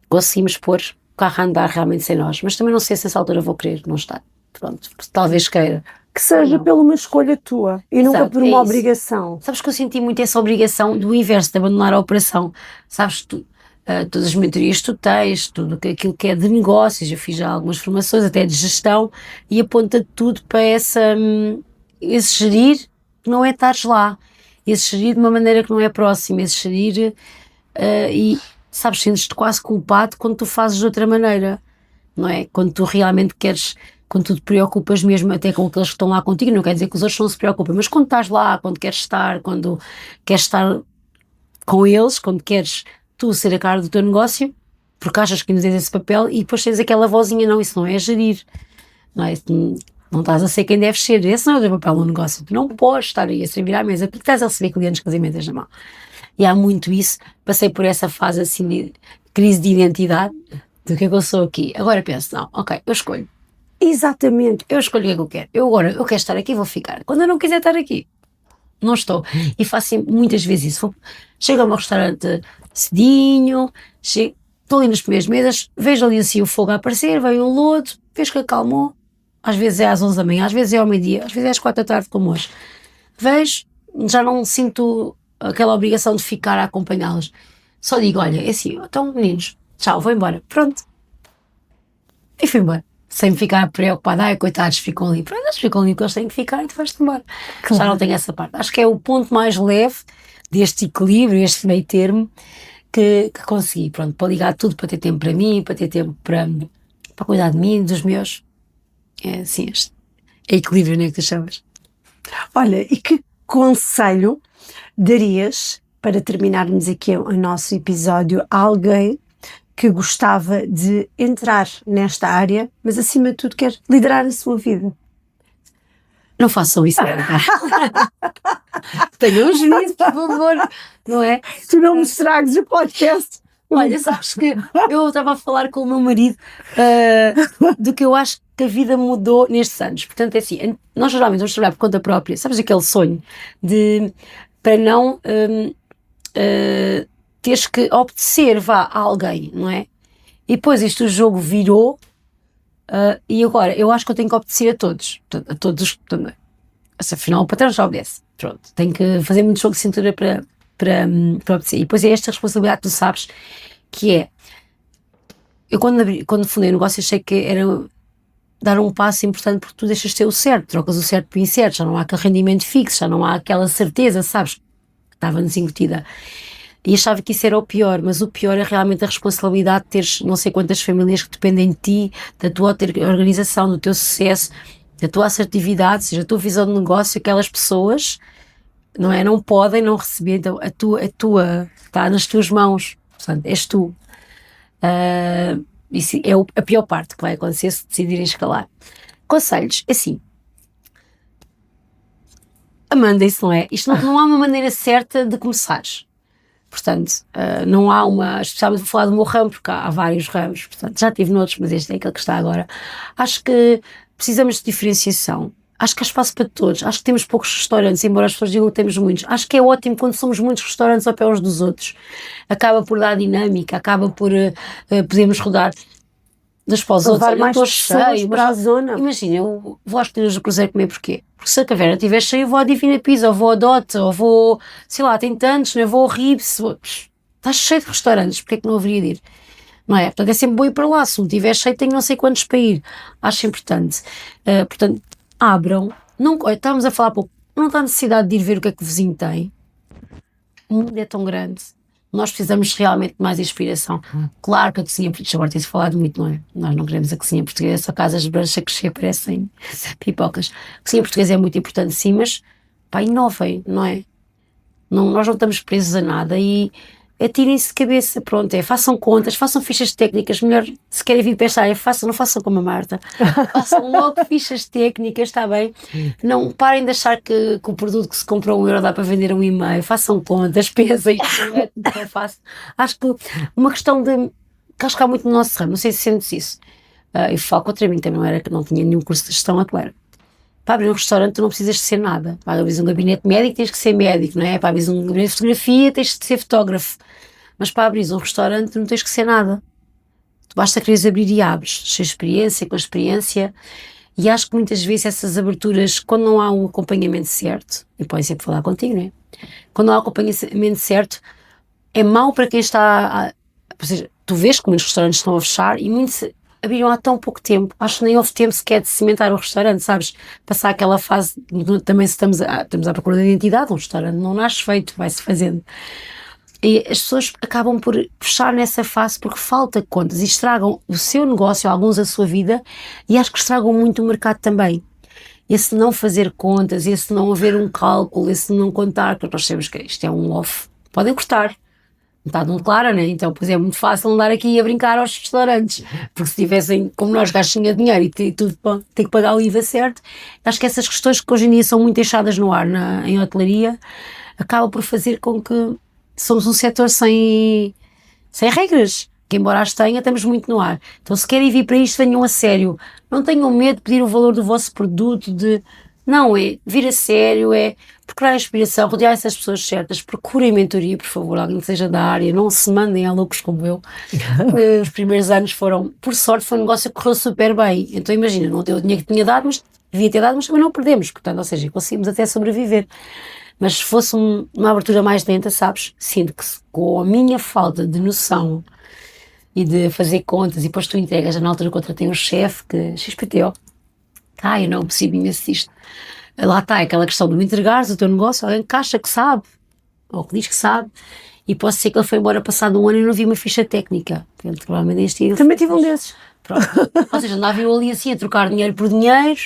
conseguimos pôr o carro a andar realmente sem nós, mas também não sei se essa altura vou querer não estar. Pronto, talvez queira. Que seja Não. pela uma escolha tua e nunca Exato, por é uma isso. obrigação. Sabes que eu senti muito essa obrigação do inverso, de abandonar a operação. Sabes, todas as mentorias que tu tens, tudo aquilo que é de negócios, eu fiz já algumas formações, até de gestão, e aponta tudo para esse gerir que não é estares lá, esse gerir de uma maneira que não é próxima, esse gerir e, sabes, sentes-te quase culpado quando tu fazes de outra maneira, não é? Quando tu realmente queres, quando tu te preocupas mesmo até com aqueles que estão lá contigo, não quer dizer que os outros não se preocupem, mas quando estás lá, quando queres estar com eles, quando queres tu ser a cara do teu negócio, porque achas que não tens esse papel e depois tens aquela vozinha, não, isso não é gerir, não é? Não estás a ser quem deves ser, esse não é o teu papel no negócio, tu não podes estar aí a servir à mesa porque estás a receber clientes com as emendas na mão. E há muito isso, passei por essa fase assim de crise de identidade, do que é que eu sou aqui. Agora penso, não, ok, eu escolho. Exatamente. Eu escolho o que é que eu quero. Eu quero estar aqui, vou ficar. Quando eu não quiser estar aqui, não estou. E faço muitas vezes isso. Chego ao meu restaurante cedinho, estou ali nas primeiras mesas, vejo ali assim o fogo a aparecer, veio o lodo, vejo que acalmou. Às vezes é às 11 da manhã, às vezes é ao meio-dia, às vezes é às 4 da tarde, como hoje. Vejo, já não sinto aquela obrigação de ficar a acompanhá-los. Só digo, olha, é assim, então meninos, tchau, vou embora. Pronto. E fui embora. Sem me ficar preocupada, ai, coitados, ficam ali. Pronto, eles ficam ali porque eles têm que ficar e tu vais-te embora. Claro. Já não tenho essa parte. Acho que é o ponto mais leve deste equilíbrio, este meio termo, que consegui. Pronto, para ligar tudo, para ter tempo para mim, para ter tempo para cuidar de mim, dos meus. É assim, é equilíbrio, não é que tu chamas? Olha, e que conselho darias, para terminarmos aqui o nosso episódio, a alguém que gostava de entrar nesta área, mas acima de tudo quer liderar a sua vida? Não façam isso. Tenham um juízo, por favor, não é? Tu não me estragues o podcast. Olha, sabes que eu estava a falar com o meu marido do que eu acho que a vida mudou nestes anos. Portanto, é assim, nós geralmente vamos trabalhar por conta própria, sabes aquele sonho de, para não teres que obedecer, a alguém, não é? E depois isto o jogo virou e agora eu acho que eu tenho que obedecer a todos, portanto, afinal o patrão já obedece, pronto, tenho que fazer muito jogo de cintura para obedecer. E depois é esta responsabilidade que tu sabes, que é, eu quando fundei o negócio achei que era dar um passo importante porque tu deixas de ter o certo, trocas o certo por incerto, já não há aquele rendimento fixo, já não há aquela certeza, sabes, que estava-nos incutida. E achava que isso era o pior, mas o pior é realmente a responsabilidade de teres não sei quantas famílias que dependem de ti, da tua organização, do teu sucesso, da tua assertividade, ou seja, a tua visão de negócio, aquelas pessoas, não é? Não podem não receber, então a tua está nas tuas mãos, portanto, és tu. Isso é a pior parte que vai acontecer se decidirem escalar. Conselhos, assim, amandem-se, não é? Isto não há uma maneira certa de começares. Portanto, não há especialmente vou falar do meu ramo, porque há vários ramos, portanto, já tive noutros, mas este é aquele que está agora. Acho que precisamos de diferenciação. Acho que há espaço para todos. Acho que temos poucos restaurantes, embora as pessoas digam que temos muitos. Acho que é ótimo quando somos muitos restaurantes ao pé uns dos outros. Acaba por dar dinâmica, acaba por podermos rodar das para os outros. Levar mais pessoas para a zona. Imagina, eu vou às Colinas do Cruzeiro comer porquê? Porque se a caverna estiver cheia, eu vou à Divina Pizza, ou vou ao Dot, ou vou, sei lá, tem tantos, não é? Vou ao Ribs. Está cheio de restaurantes, porque é que não haveria de ir? Não é? Portanto, é sempre bom ir para lá. Se não estiver cheio, tenho não sei quantos para ir. Acho importante. Portanto, abram. Não, estávamos a falar pouco. Não está necessidade de ir ver o que é que o vizinho tem. O mundo é tão grande. nós precisamos realmente de mais inspiração. Claro que a cozinha portuguesa, agora tem-se falado muito, não é? Nós não queremos a cozinha portuguesa, só casas brancas a crescer parecem pipocas. A cozinha portuguesa é muito importante, sim, mas pá, inovem, não é? Não, nós não estamos presos a nada e atirem-se de cabeça, pronto, façam contas, façam fichas técnicas, melhor, se querem vir para esta área, não façam como a Marta, façam logo fichas técnicas, está bem? Não parem de achar que o produto que se compra €1 dá para vender a 1,5, façam contas, pensem, não é tão fácil. Acho que uma questão de cascar muito no nosso ramo, não sei se sentes isso, eu falo contra mim, também não era que não tinha nenhum curso de gestão hoteleira. Para abrir um restaurante tu não precisas de ser nada. Para abrir um gabinete médico tens que ser médico, não é? Para abrir um gabinete de fotografia tens de ser fotógrafo. Mas para abrir um restaurante tu não tens que ser nada. Tu basta quereres abrir e abres. Sem experiência, com experiência. E acho que muitas vezes essas aberturas, quando não há um acompanhamento certo, e podem sempre falar contigo, não é? Quando não há acompanhamento certo, é mau para quem está... ou seja, tu vês que muitos restaurantes estão a fechar e muitos abriram há tão pouco tempo, acho que nem houve tempo sequer de cimentar o restaurante, sabes? Passar aquela fase, também estamos à procura da identidade, um restaurante não nasce feito, vai-se fazendo. E as pessoas acabam por fechar nessa fase porque falta contas e estragam o seu negócio, alguns a sua vida, e acho que estragam muito o mercado também. Esse não fazer contas, esse não haver um cálculo, esse não contar, porque nós sabemos que isto é um off, podem cortar. Metade não declara, né? Então, pois é muito fácil andar aqui a brincar aos restaurantes, porque se tivessem, como nós, gastam dinheiro e tudo, tem que pagar o IVA certo. Acho que essas questões que hoje em dia são muito deixadas no ar em hotelaria, acabam por fazer com que somos um setor sem regras, que embora as tenha, estamos muito no ar. Então, se querem vir para isto, venham a sério. Não tenham medo de pedir o valor do vosso produto, não, é vir a sério, é procurar inspiração, rodear essas pessoas certas, procurem mentoria, por favor, alguém que seja da área, não se mandem a loucos como eu. Os primeiros anos foram, por sorte, foi um negócio que correu super bem. Então imagina, não deu o dinheiro que tinha dado, mas devia ter dado, mas também não perdemos, portanto, ou seja, conseguimos até sobreviver. Mas se fosse uma abertura mais lenta, sabes, sinto que com a minha falta de noção e de fazer contas, e depois tu entregas, na altura contratei um chefe, que XPTO, eu não percebi imenso disto. Lá está aquela questão de me entregares o teu negócio, alguém que acha que sabe, ou que diz que sabe, e posso ser que ele foi embora passado um ano e não vi uma ficha técnica. Ele provavelmente também tive um desses. Pronto. Ou seja, andava eu ali assim a trocar dinheiro por dinheiro.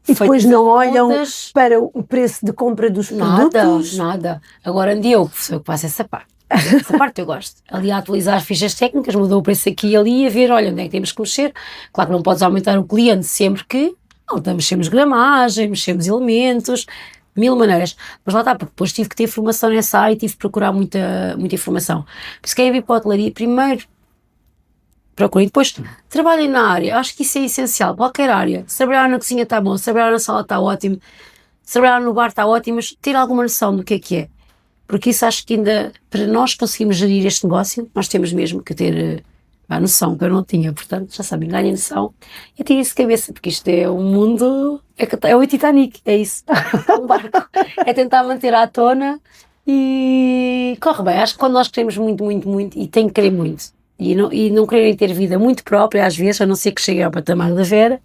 E depois não olham para o preço de compra dos produtos. Nada. Agora ando eu, sou eu que faço essa parte. Essa parte eu gosto. Ali a atualizar as fichas técnicas, mudou o preço aqui e ali, a ver, olha, onde é que temos que mexer. Claro que não podes aumentar o cliente sempre que então, mexemos gramagem, mexemos elementos, mil maneiras. Mas lá está, porque depois tive que ter formação nessa área e tive que procurar muita informação. Se querem vir para a hotelaria, primeiro procurem, depois trabalhem na área. Acho que isso é essencial, qualquer área. Se trabalhar na cozinha está bom, se trabalhar na sala está ótimo, se trabalhar no bar está ótimo, mas ter alguma noção do que é. Porque isso acho que ainda, para nós conseguirmos gerir este negócio, nós temos mesmo que ter a noção, que eu não tinha, portanto, já sabem, ganhem noção e tirem-se de cabeça, porque isto é um mundo, é o Titanic, é isso, é um barco, é tentar manter à tona e corre bem. Acho que quando nós queremos muito, e tem que querer muito, e não quererem ter vida muito própria, às vezes, a não ser que cheguem ao patamar da Vera,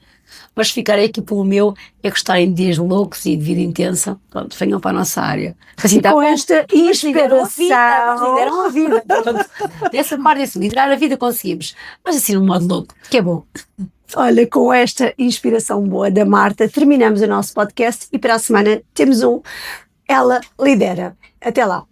mas ficarem aqui pelo meu, é gostarem de dias loucos e de vida intensa, pronto, venham para a nossa área. Assim, com esta inspiração. Lideram a vida. Pronto, dessa parte, assim, liderar a vida conseguimos, mas assim, num modo louco, que é bom. Olha, com esta inspiração boa da Marta, terminamos o nosso podcast e para a semana temos Ela Lidera. Até lá.